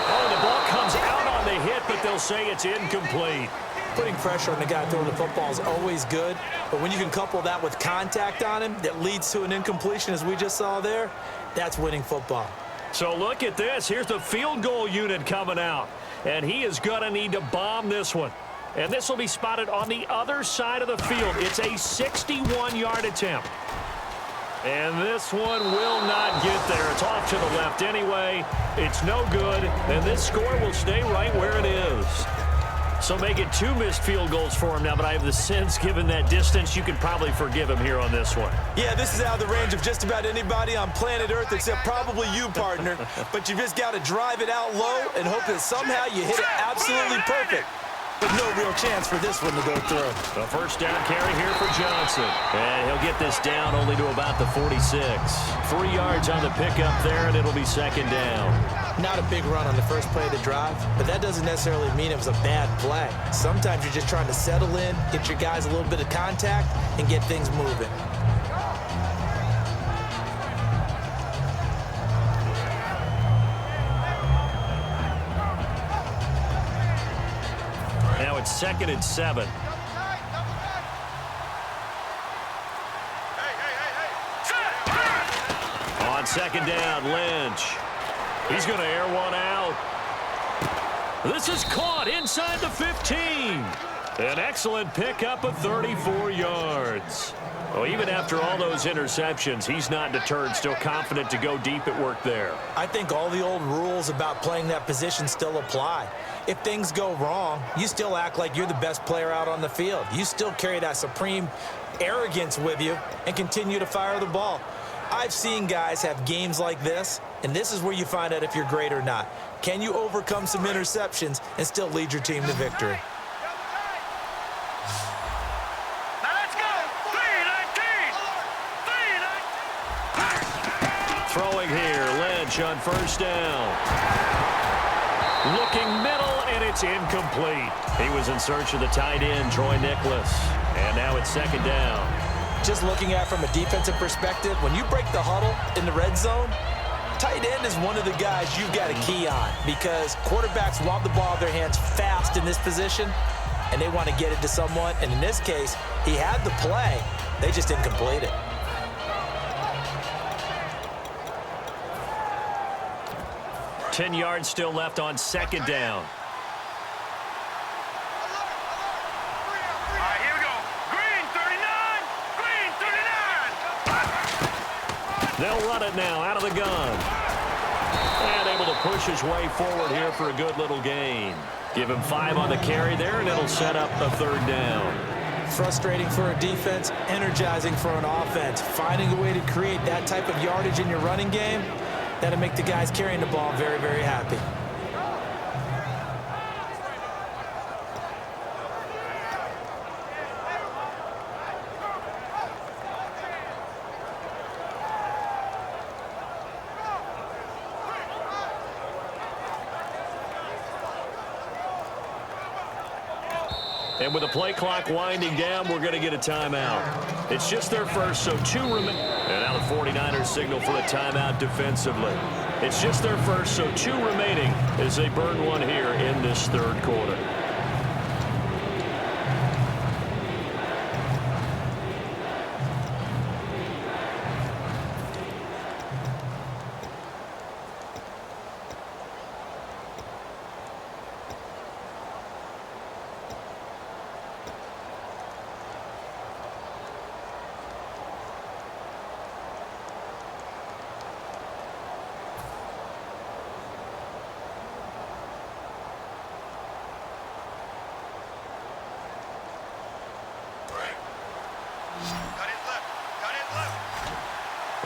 B: Oh, the ball comes out on the hit, but they'll say it's incomplete.
C: Putting pressure on the guy throwing the football is always good, but when you can couple that with contact on him that leads to an incompletion, as we just saw there, that's winning football.
B: So look at this. Here's the field goal unit coming out, and he is going to need to bomb this one. And this will be spotted on the other side of the field. It's a 61-yard attempt. And this one will not get there. It's off to the left anyway. It's no good, and this score will stay right where it is. So make it 2 missed field goals for him now, but I have the sense, given that distance, you could probably forgive him here on this one.
C: Yeah, this is out of the range of just about anybody on planet Earth except probably you, partner. But you just got to drive it out low and hope that somehow you hit it absolutely perfect. But no real chance for this one to go through.
B: The first down carry here for Johnson. And he'll get this down only to about the 46. 3 yards on the pickup there, and it'll be second down.
C: Not a big run on the first play of the drive, but that doesn't necessarily mean it was a bad play. Sometimes you're just trying to settle in, get your guys a little bit of contact, and get things moving.
B: Now it's 2nd and 7. On second down, Lynch. He's going to air one out. This is caught inside the 15. An excellent pickup of 34 yards. Well, even after all those interceptions, he's not deterred, still confident to go deep at work there.
C: I think all the old rules about playing that position still apply. If things go wrong, you still act like you're the best player out on the field. You still carry that supreme arrogance with you and continue to fire the ball. I've seen guys have games like this, and this is where you find out if you're great or not. Can you overcome some interceptions and still lead your team to victory?
B: Throwing here, Lynch on first down. Looking middle, and it's incomplete. He was in search of the tight end, Troy Nicholas. And now it's second down.
C: Just looking at it from a defensive perspective, when you break the huddle in the red zone, tight end is one of the guys you've got to key on because quarterbacks want the ball in their hands fast in this position, and they want to get it to someone. And in this case, he had the play. They just didn't complete it.
B: Ten yards still left on second down. They'll run it now out of the gun. And able to push his way forward here for a good little gain. Give him 5 on the carry there, and it'll set up a third down.
C: Frustrating for a defense, energizing for an offense. Finding a way to create that type of yardage in your running game, that'll make the guys carrying the ball very, very happy.
B: And with the play clock winding down, we're going to get a timeout. It's just their first, so 2 remain. And now Now the 49ers signal for a timeout defensively. It's just their first, so 2 remaining as they burn one here in this third quarter.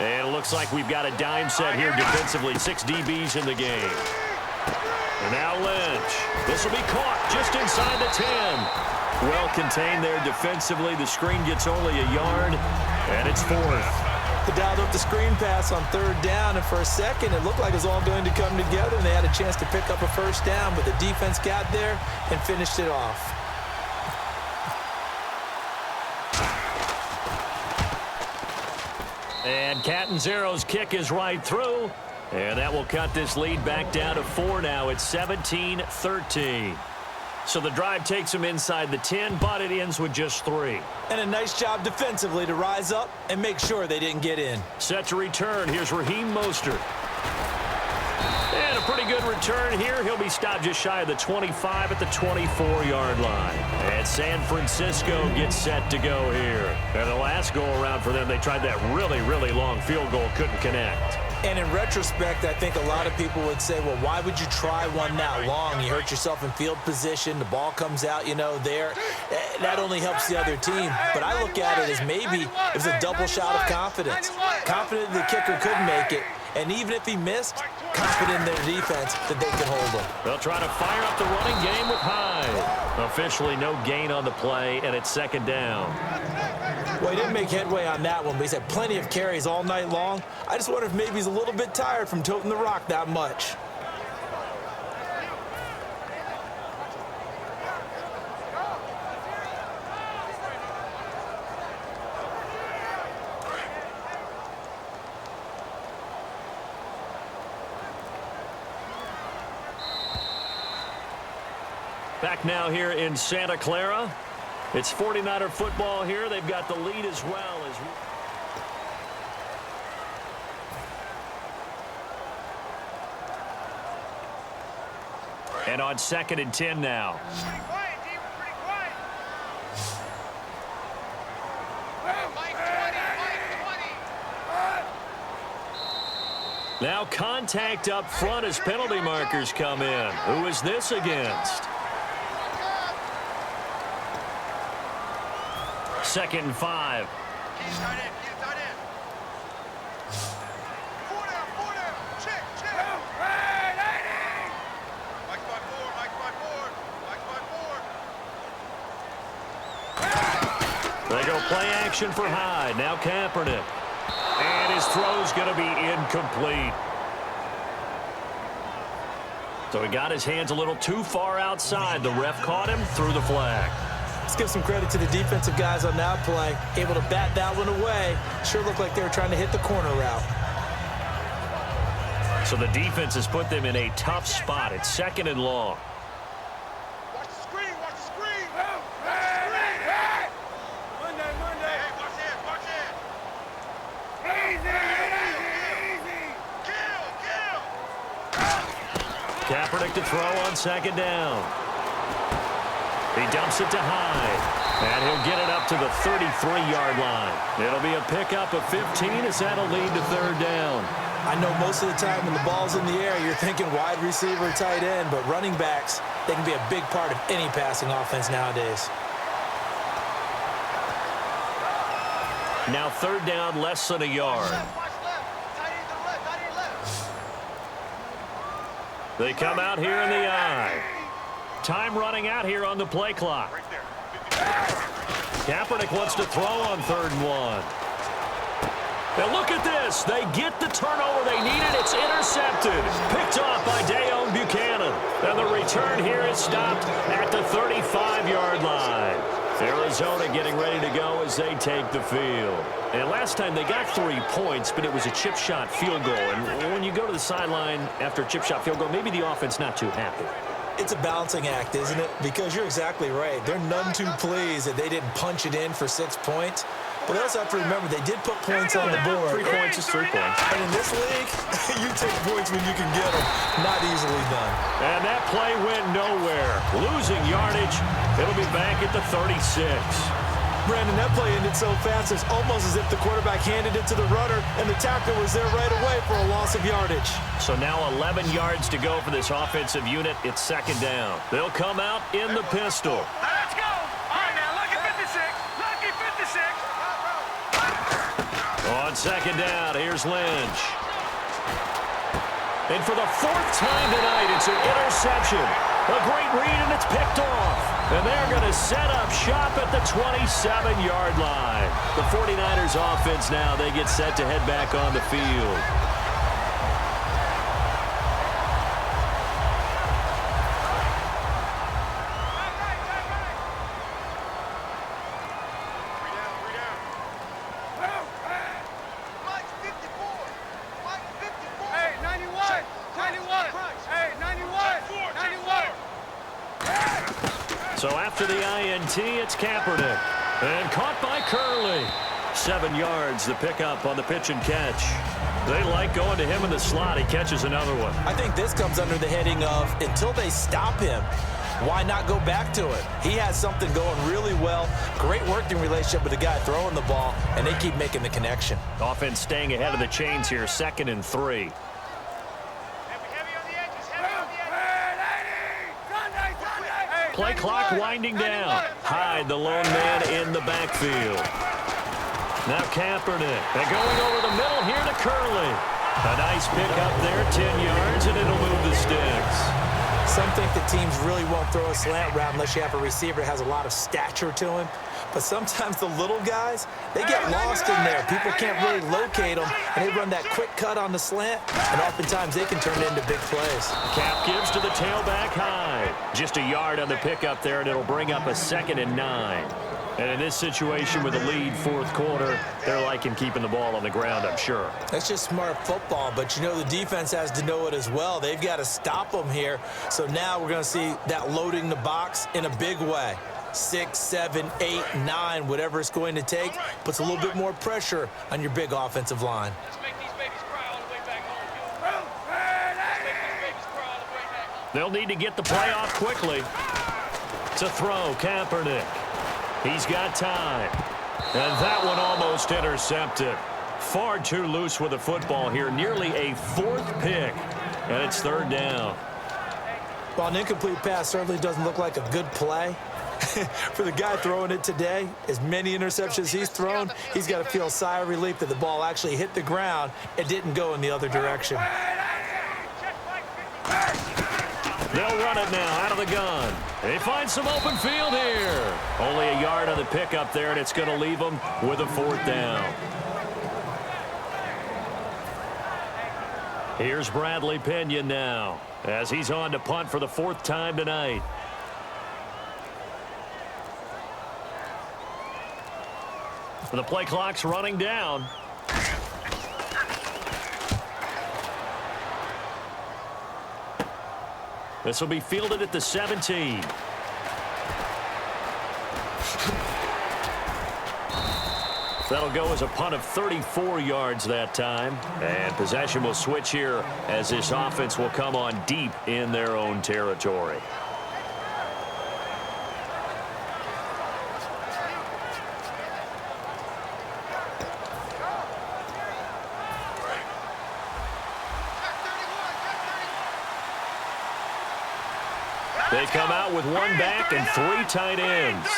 B: And it looks like we've got a dime set here defensively. 6 DBs in the game. And now Lynch. This will be caught just inside the 10. Well contained there defensively. The screen gets only a yard, and it's 4th.
C: They dialed up the screen pass on 3rd down, and for a second it looked like it was all going to come together, and they had a chance to pick up a first down, but the defense got there and finished it off.
B: And Catanzaro's kick is right through. And that will cut this lead back down to 4 now. It's 17-13. So the drive takes them inside the 10, but it ends with just 3.
C: And a nice job defensively to rise up and make sure they didn't get in.
B: Set to return. Here's Raheem Mostert. And a pretty good return here. He'll be stopped just shy of the 25 at the 24-yard line. And San Francisco gets set to go here. And the last go-around for them, they tried that really, really long field goal, couldn't connect.
C: And in retrospect, I think a lot of people would say, well, why would you try one that long? You hurt yourself in field position. The ball comes out, there. That only helps the other team. But I look at it as maybe it was a double shot of confidence. Confident the kicker could make it. And even if he missed, confident in their defense that they can hold him.
B: They'll try to fire up the running game with Hyde. Officially no gain on the play, and it's 2nd down.
C: Well, he didn't make headway on that one, but he's had plenty of carries all night long. I just wonder if maybe he's a little bit tired from toting the rock that much.
B: Back now here in Santa Clara. It's 49er football here. They've got the lead as well as and on 2nd and 10 now.
D: Pretty quiet, D. We're pretty quiet. Mike 20.
B: Now contact up front as penalty markers come in. Who is this against? 2nd and 5.
D: Keep tight end. Keep tight end. 4 down. Check. Right, 80. Mike by 4.
B: They go play action for Hyde. Now Kaepernick. And his throw's going to be incomplete. So he got his hands a little too far outside. The ref caught him, threw the flag.
C: Let's give some credit to the defensive guys on that play. Able to bat that one away. Sure looked like they were trying to hit the corner route.
B: So the defense has put them in a tough spot. It's 2nd and long.
D: Watch the screen. Hey! Monday. Hey, watch it. Easy. Kill.
B: Kaepernick to throw on 2nd down. He dumps it to Hyde. And he'll get it up to the 33-yard line. It'll be a pickup of 15 as that'll lead to 3rd down.
C: I know most of the time when the ball's in the air, you're thinking wide receiver, tight end, but running backs, they can be a big part of any passing offense nowadays.
B: Now 3rd down, less than a yard.
D: Watch left. Tight end to the left.
B: They come out here in the eye. Time running out here on the play clock.
D: Right there.
B: Kaepernick wants to throw on 3rd and 1. Now look at this. They get the turnover they needed. It's intercepted. Picked off by Dayon Buchanan. And the return here is stopped at the 35-yard line. Arizona Arizona getting ready to go as they take the field. And last time they got 3 points, but it was a chip shot field goal. And when you go to the sideline after a chip shot field goal, maybe the offense not too happy.
C: It's a balancing act, isn't it? Because you're exactly right. They're none too pleased that they didn't punch it in for 6 points. But they also have to remember they did put points on the board.
B: 3 points is 3 points.
C: And in this league, you take points when you can get them. Not easily done.
B: And that play went nowhere. Losing yardage. It'll be back at the 36.
C: Brandon, that play ended so fast, it's almost as if the quarterback handed it to the runner, and the tackler was there right away for a loss of yardage.
B: So now 11 yards to go for this offensive unit. It's second down. They'll come out in the pistol.
D: Let's go. All right, now, lucky 56. Lucky 56.
B: On second down, here's Lynch. And for the 4th time tonight, it's an interception. A great read, and it's picked off. And they're going to set up shop at the 27-yard line. The 49ers offense now, they get set to head back on the field. So after the INT, it's Kaepernick. And caught by Curley. 7 yards, the pickup on the pitch and catch. They like going to him in the slot. He catches another one.
C: I think this comes under the heading of, until they stop him, why not go back to it? He has something going really well. Great working relationship with the guy throwing the ball, and they keep making the connection.
B: Offense staying ahead of the chains here, 2nd and 3. Play clock winding down. Hyde, the lone man in the backfield. Now Kaepernick. They're going over the middle here to Curley. A nice pickup there, 10 yards, and it'll move the sticks.
C: Some think the teams really won't throw a slant route unless you have a receiver that has a lot of stature to him. But sometimes the little guys, they get lost in there. People can't really locate them, and they run that quick cut on the slant, and oftentimes they can turn it into big plays.
B: Cap gives to the tailback Hyde. Just a yard on the pickup there, and it'll bring up a 2nd and 9. And in this situation with the lead 4th quarter, they're liking keeping the ball on the ground, I'm sure.
C: That's just smart football, but you know the defense has to know it as well. They've got to stop them here. So now we're going to see that loading the box in a big way. 6, 7, 8, 9, whatever it's going to take, puts a little bit more pressure on your big offensive line.
D: Let's make these babies cry all the way back home. Let's make these babies cry all the way back home.
B: They'll need to get the play off quickly. To throw, Kaepernick. He's got time. And that one almost intercepted. Far too loose with the football here. Nearly a 4th pick. And it's 3rd down.
C: Well, an incomplete pass certainly doesn't look like a good play. For the guy throwing it today, as many interceptions he's thrown, he's got to feel a sigh of relief that the ball actually hit the ground and didn't go in the other direction.
B: They'll run it now out of the gun. They find some open field here. Only a yard on the pickup there, and it's going to leave them with a 4th down. Here's Bradley Pinion now as he's on to punt for the 4th time tonight. The play clock's running down. This will be fielded at the 17. That'll go as a punt of 34 yards that time. And possession will switch here as this offense will come on deep in their own territory. They come out with 1 back and 3 tight ends.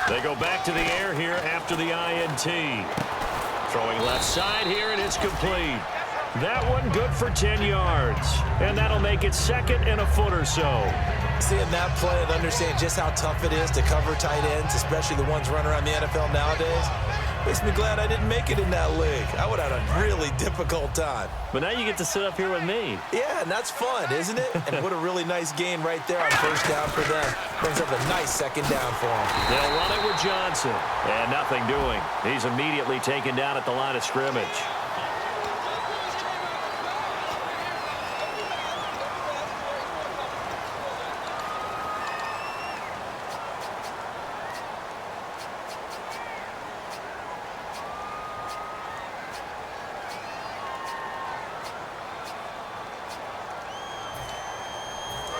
B: They go back to the air here after the INT. Throwing left side here, and it's complete. That one good for 10 yards. And that'll make it 2nd and a foot or so.
C: Seeing that play and understanding just how tough it is to cover tight ends, especially the ones running around the NFL nowadays, Makes me glad I didn't make it in that league. I would have had a really difficult time.
B: But now you get to sit up here with me.
C: Yeah, and that's fun, isn't it? And what a really nice gain right there on first down for them. Brings up a nice second down for them.
B: They'll run it with Johnson. And nothing doing. He's immediately taken down at the line of scrimmage.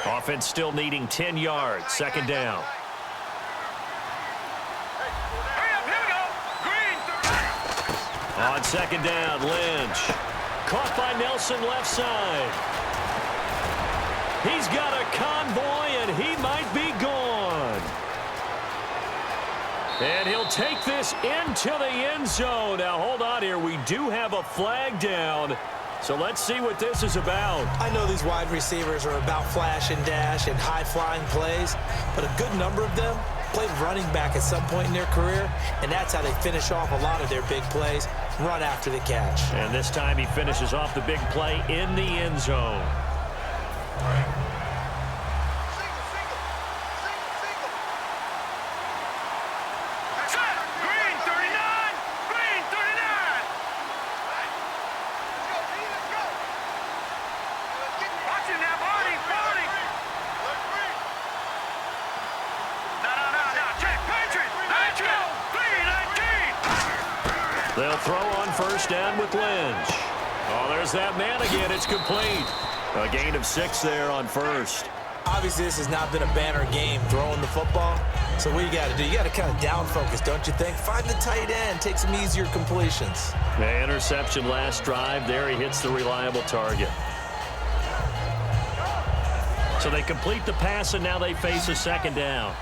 B: Offense still needing 10 yards. Second down. On second down, Lynch. Caught by Nelson left side. He's got a convoy, and he might be gone. And he'll take this into the end zone. Now, hold on here. We do have a flag down. So let's see what this is about.
C: I know these wide receivers are about flash and dash and high-flying plays, but a good number of them played running back at some point in their career, and that's how they finish off a lot of their big plays, run after the catch.
B: And this time he finishes off the big play in the end zone. They'll throw on first down with Lynch. Oh, there's that man again. It's complete. A gain of 6 there on first.
C: Obviously, this has not been a banner game throwing the football. So what you got to do, you got to kind of down focus, don't you think? Find the tight end, take some easier completions.
B: The interception last drive. There he hits the reliable target. So they complete the pass, and now they face a second down.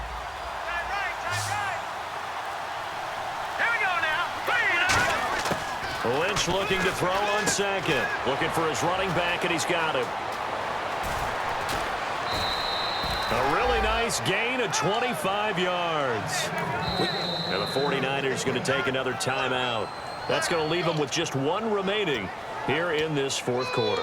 B: Lynch looking to throw on second. Looking for his running back, and he's got him. A really nice gain of 25 yards. And the 49ers going to take another timeout. That's going to leave them with just 1 remaining here in this fourth quarter.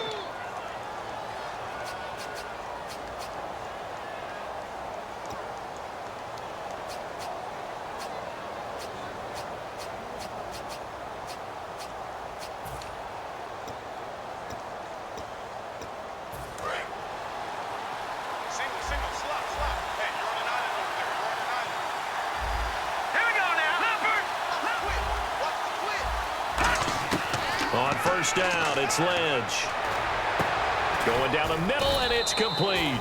B: On first down, it's Lynch. Going down the middle, and it's complete.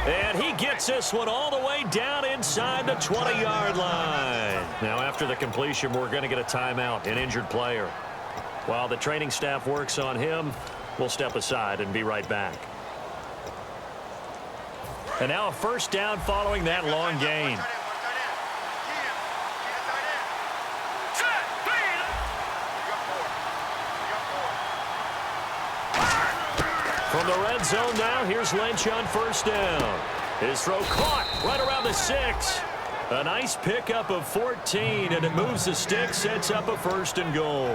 B: And he gets this one all the way down inside the 20-yard line. Now, after the completion, we're going to get a timeout, an injured player. While the training staff works on him, we'll step aside and be right back. And now a first down following that long gain. From the red zone now, here's Lynch on first down. His throw caught right around the 6. A nice pickup of 14, and it moves the stick, sets up a first and goal.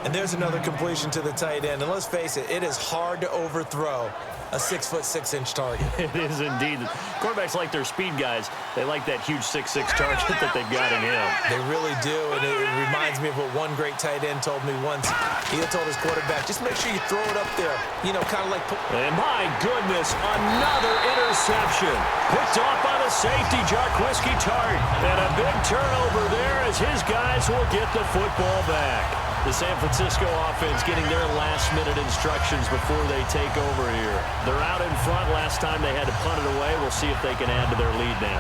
C: And there's another completion to the tight end. And let's face it, it is hard to overthrow a 6'6" target.
B: It is indeed. Quarterbacks like their speed guys. They like that huge 6'6" target that they've got in him.
C: They really do, and it reminds me of what one great tight end told me once. He told his quarterback, just make sure you throw it up there. You know, kind of like...
B: And my goodness, another interception. Picked off by the safety, Jarquiski Tart. And a big turnover there as his guys will get the football back. The San Francisco offense getting their last-minute instructions before they take over here. They're out in front. Last time they had to punt it away. We'll see if they can add to their lead now.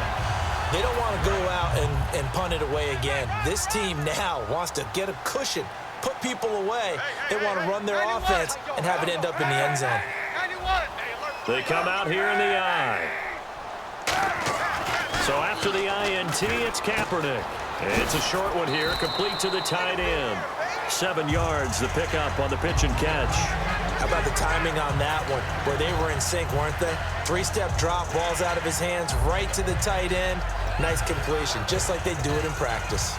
C: They don't want to go out and punt it away again. This team now wants to get a cushion, put people away. They want to run their offense and have it end up in the end zone.
B: They come out here in the I. So after the INT, it's Kaepernick. It's a short one here, complete to the tight end. 7 yards, the pickup on the pitch and catch.
C: How about the timing on that one, where they were in sync, weren't they? 3-step drop, ball's out of his hands, right to the tight end. Nice completion, just like they do it in practice.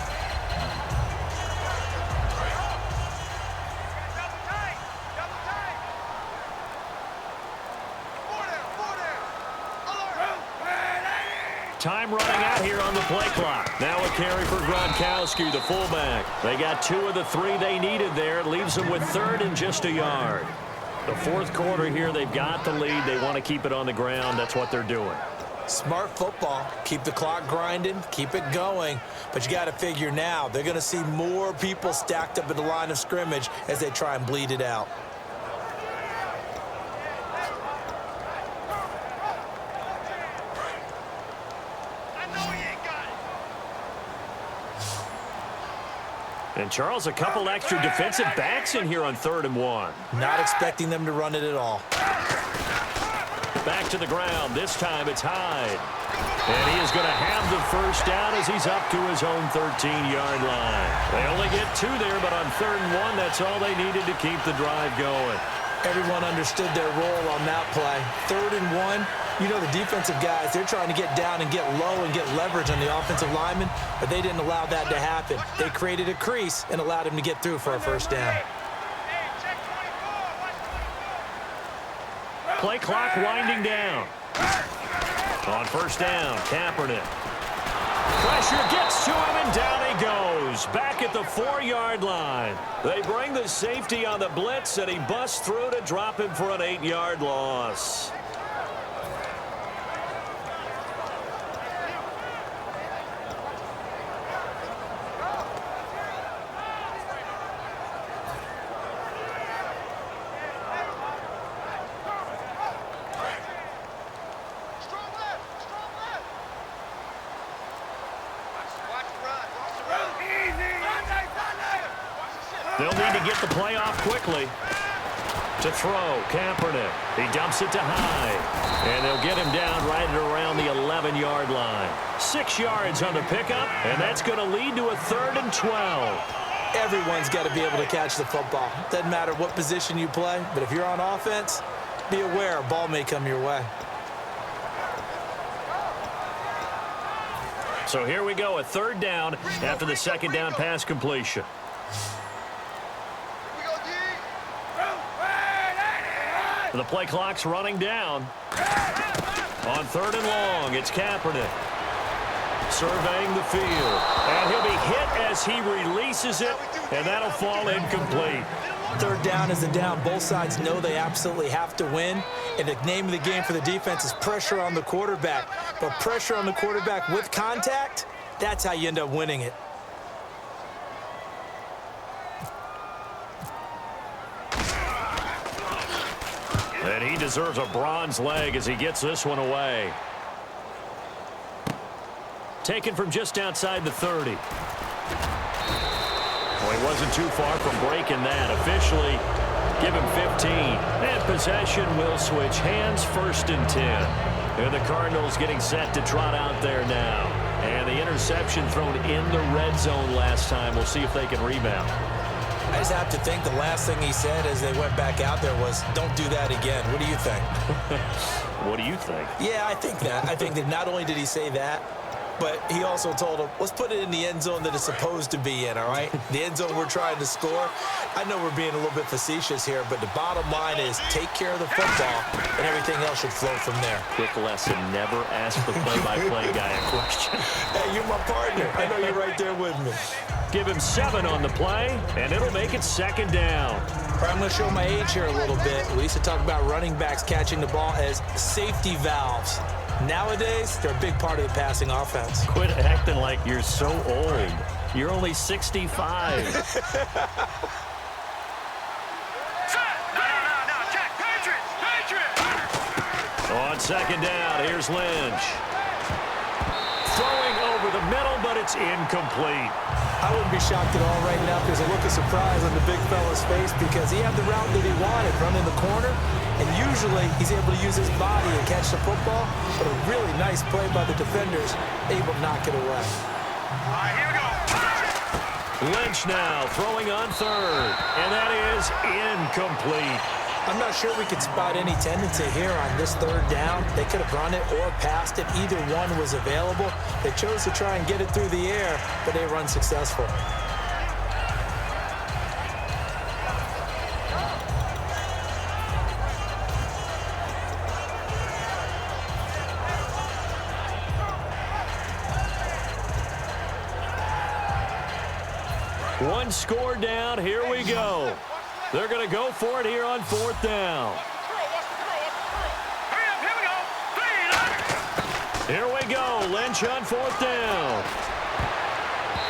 B: Time running out here on the play clock. Now a carry for Gronkowski, the fullback. They got 2 of the 3 they needed there. It leaves them with 3rd and just a yard. The 4th quarter here, they've got the lead. They want to keep it on the ground. That's what they're doing.
C: Smart football. Keep the clock grinding. Keep it going. But you got to figure now, they're going to see more people stacked up at the line of scrimmage as they try and bleed it out.
B: And, Charles, a couple extra defensive backs in here on 3rd and 1.
C: Not expecting them to run it at all.
B: Back to the ground. This time it's Hyde. And he is going to have the first down as he's up to his own 13-yard line. They only get 2 there, but on 3rd and 1, that's all they needed to keep the drive going.
C: Everyone understood their role on that play. 3rd and 1, you know the defensive guys, they're trying to get down and get low and get leverage on the offensive lineman, but they didn't allow that to happen. They created a crease and allowed him to get through for a first down.
B: Play clock winding down. On first down, Kaepernick. Pressure gets to him, and down he goes. Back at the 4-yard line. They bring the safety on the blitz, and he busts through to drop him for an 8-yard loss. They'll need to get the play off quickly. To throw, Kaepernick. He dumps it to Hyde. And they'll get him down right at around the 11-yard line. 6 yards on the pickup, and that's going to lead to a 3rd and 12.
C: Everyone's got to be able to catch the football. Doesn't matter what position you play, but if you're on offense, be aware a ball may come your way.
B: So here we go, a 3rd down after the 2nd down pass completion. The play clock's running down. On 3rd and long, it's Kaepernick. Surveying the field. And he'll be hit as he releases it, and that'll fall incomplete.
C: 3rd down is a down. Both sides know they absolutely have to win. And the name of the game for the defense is pressure on the quarterback. But pressure on the quarterback with contact, that's how you end up winning it.
B: And he deserves a bronze leg as he gets this one away. Taken from just outside the 30. Well, he wasn't too far from breaking that. Officially, give him 15. And possession will switch hands, 1st and 10. And the Cardinals getting set to trot out there now. And the interception thrown in the red zone last time. We'll see if they can rebound.
C: I just have to think the last thing he said as they went back out there was, don't do that again. What do you think?
B: What do you think?
C: Yeah, I think that. I think that not only did he say that, but he also told him, let's put it in the end zone that it's supposed to be in, all right? The end zone we're trying to score. I know we're being a little bit facetious here, but the bottom line is take care of the football, and everything else should flow from there.
B: Quick lesson, never ask the play-by-play guy a question.
C: Hey, you're my partner. I know you're right there with me.
B: Give him 7 on the play, and it'll make it 2nd down.
C: All right, I'm going to show my age here a little bit. We used to talk about running backs catching the ball as safety valves. Nowadays, they're a big part of the passing offense.
B: Quit acting like you're so old. You're only 65. On 2nd down, here's Lynch. Throwing over the middle, but it's incomplete.
C: I wouldn't be shocked at all right now if there's a look of surprise on the big fella's face because he had the route that he wanted, running the corner, and usually he's able to use his body and catch the football, but a really nice play by the defenders, able to knock it away.
D: All right, here we go.
B: Lynch now throwing on 3rd, and that is incomplete.
C: I'm not sure we could spot any tendency here on this 3rd down. They could have run it or passed it. Either one was available. They chose to try and get it through the air, but they were unsuccessful.
B: One score down. Here we go. They're going to go for it here on 4th down. Here we go. Lynch on 4th down.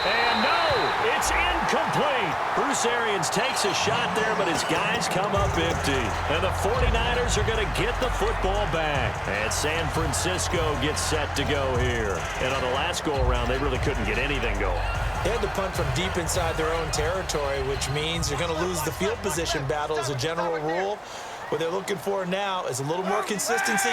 B: And no, it's incomplete. Bruce Arians takes a shot there, but his guys come up empty. And the 49ers are going to get the football back. And San Francisco gets set to go here. And on the last go-around, they really couldn't get anything going.
C: They had to punt from deep inside their own territory, which means you're going to lose the field position battle as a general rule. What they're looking for now is a little more consistency,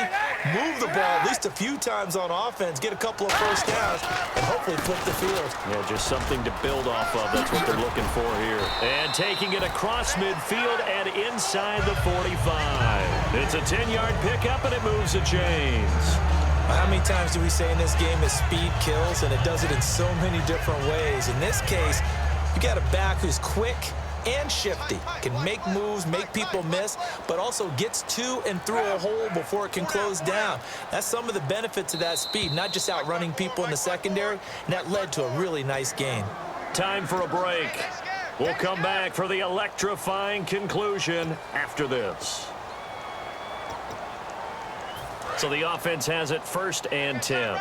C: move the ball at least a few times on offense, get a couple of first downs, and hopefully flip the field.
B: Yeah, just something to build off of. That's what they're looking for here. And taking it across midfield and inside the 45. It's a 10-yard pickup, and it moves the chains.
C: How many times do we say in this game that speed kills, and it does it in so many different ways? In this case, you got a back who's quick and shifty, can make moves, make people miss, but also gets to and through a hole before it can close down. That's some of the benefits of that speed, not just outrunning people in the secondary, and that led to a really nice gain.
B: Time for a break. We'll come back for the electrifying conclusion after this. So the offense has it 1st and 10.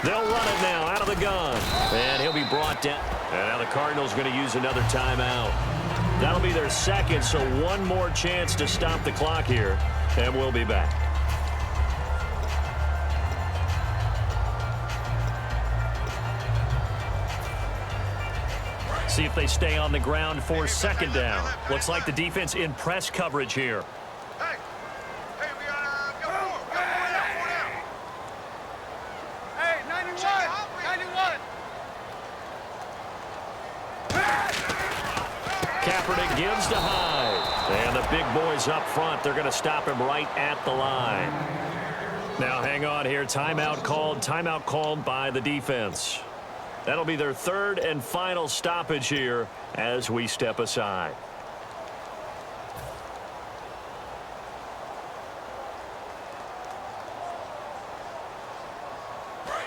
B: They'll run it now out of the gun. And he'll be brought down. And now the Cardinals are going to use another timeout. That'll be their second, so one more chance to stop the clock here. And we'll be back. See if they stay on the ground for 2nd down. Looks like the defense in press coverage here. Kaepernick gives to Hyde. And the big boys up front, they're going to stop him right at the line. Now hang on here. Timeout called by the defense. That'll be their 3rd and final stoppage here as we step aside.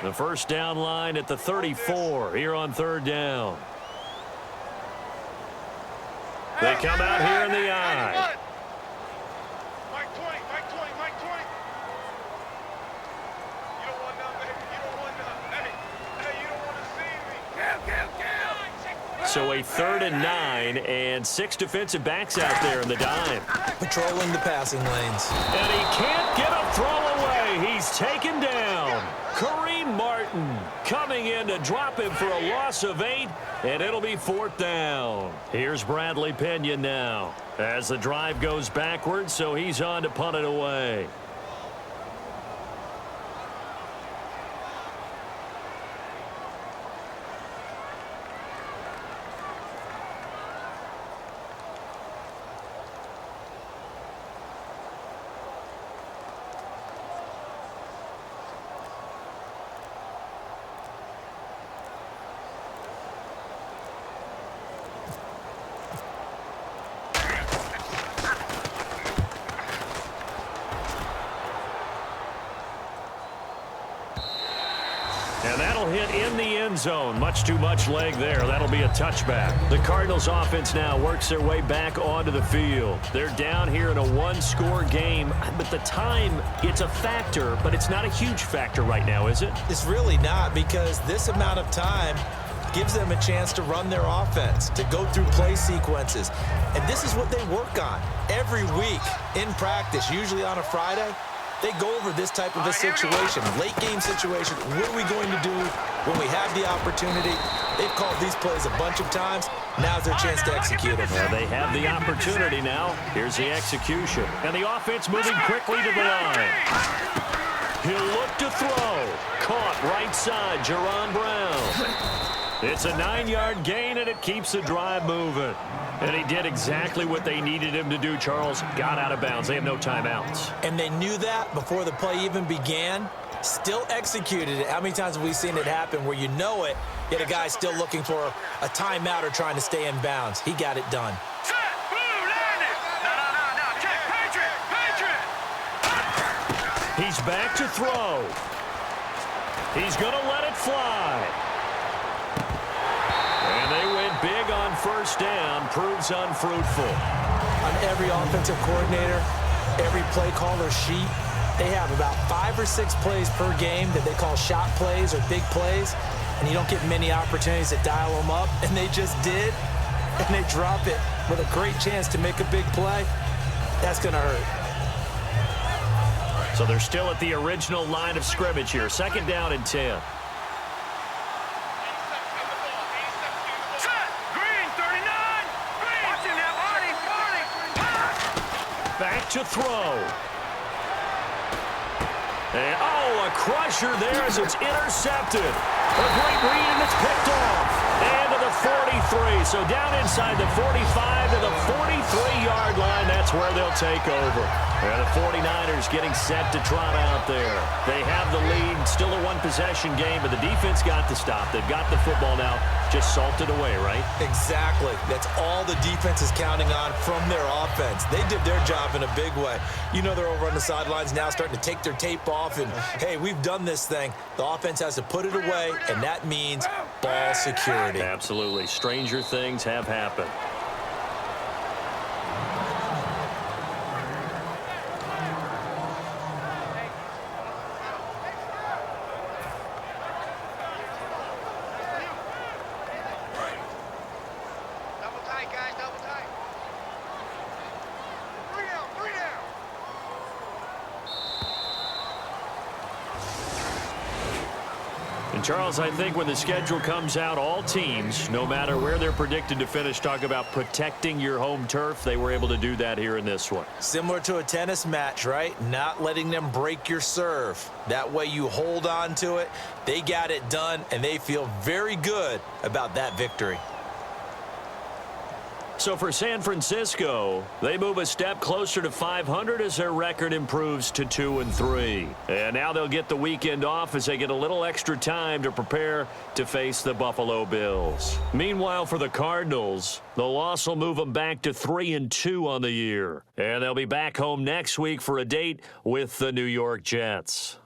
B: The first down line at the 34 here on 3rd down. They come out here in the eye.
D: Mike 20, Mike 20, Mike 20. You don't want none, baby. You don't want none. Hey, you don't want to see me. Kill.
B: So a 3rd and 9 and 6 defensive backs out there in the dime.
C: Patrolling the passing lanes.
B: And he can't get a throw away. He's taken down. Kareem Martin coming in to drop him for a loss of 8, and it'll be 4th down. Here's Bradley Pinion now as the drive goes backwards, so he's on to punt it away. And that'll hit in the end zone. Much too much leg there. That'll be a touchback. The Cardinals offense now works their way back onto the field. They're down here in a one-score game, but the time, it's a factor, but it's not a huge factor right now, is it?
C: It's really not, because this amount of time gives them a chance to run their offense, to go through play sequences. And this is what they work on every week in practice, usually on a Friday. They go over this type of a situation, late game situation. What are we going to do when we have the opportunity? They've called these plays a bunch of times. Now's their chance to execute them.
B: Well, they have the opportunity now. Here's the execution. And the offense moving quickly to the line. He'll look to throw. Caught right side, Jerron Brown. It's a 9-yard gain, and it keeps the drive moving. And he did exactly what they needed him to do, Charles. Got out of bounds. They have no timeouts.
C: And they knew that before the play even began. Still executed it. How many times have we seen it happen where you know it, yet a guy's still looking for a timeout or trying to stay in bounds? He got it done.
D: Set, blue, landed. No. Check, Patriot.
B: He's back to throw. He's going to let it fly. And they went big on first down. Proves unfruitful.
C: On every offensive coordinator, every play caller sheet, they have about 5 or 6 plays per game that they call shot plays or big plays, and you don't get many opportunities to dial them up, and they just did, and they drop it with a great chance to make a big play. That's going to hurt.
B: So they're still at the original line of scrimmage here. 2nd down and 10.
D: Set, green, 39. Green. Watching now, Artie.
B: Back to throw. And, a crusher there as it's intercepted. A great read, and it's picked off. And to the 43. So down inside the 45 to the 43-yard line. That's where they'll take over. And the 49ers getting set to trot out there. They have the lead. Still a one-possession game, but the defense got to stop. They've got the football now. Just salted away, right?
C: Exactly. That's all the defense is counting on from their offense. They did their job in a big way. You know they're over on the sidelines now starting to take their tape off and, hey, we've done this thing. The offense has to put it away, and that means ball security.
B: Absolutely. Stranger things have happened.
D: Double tight, guys, double tight. 3 down.
B: And, Charles, I think when the schedule comes out, all teams, no matter where they're predicted to finish, talk about protecting your home turf. They were able to do that here in this one.
C: Similar to a tennis match, right? Not letting them break your serve. That way you hold on to it. They got it done, and they feel very good about that victory.
B: So for San Francisco, they move a step closer to 500 as their record improves to 2-3. And now they'll get the weekend off as they get a little extra time to prepare to face the Buffalo Bills. Meanwhile, for the Cardinals, the loss will move them back to 3-2 on the year. And they'll be back home next week for a date with the New York Jets.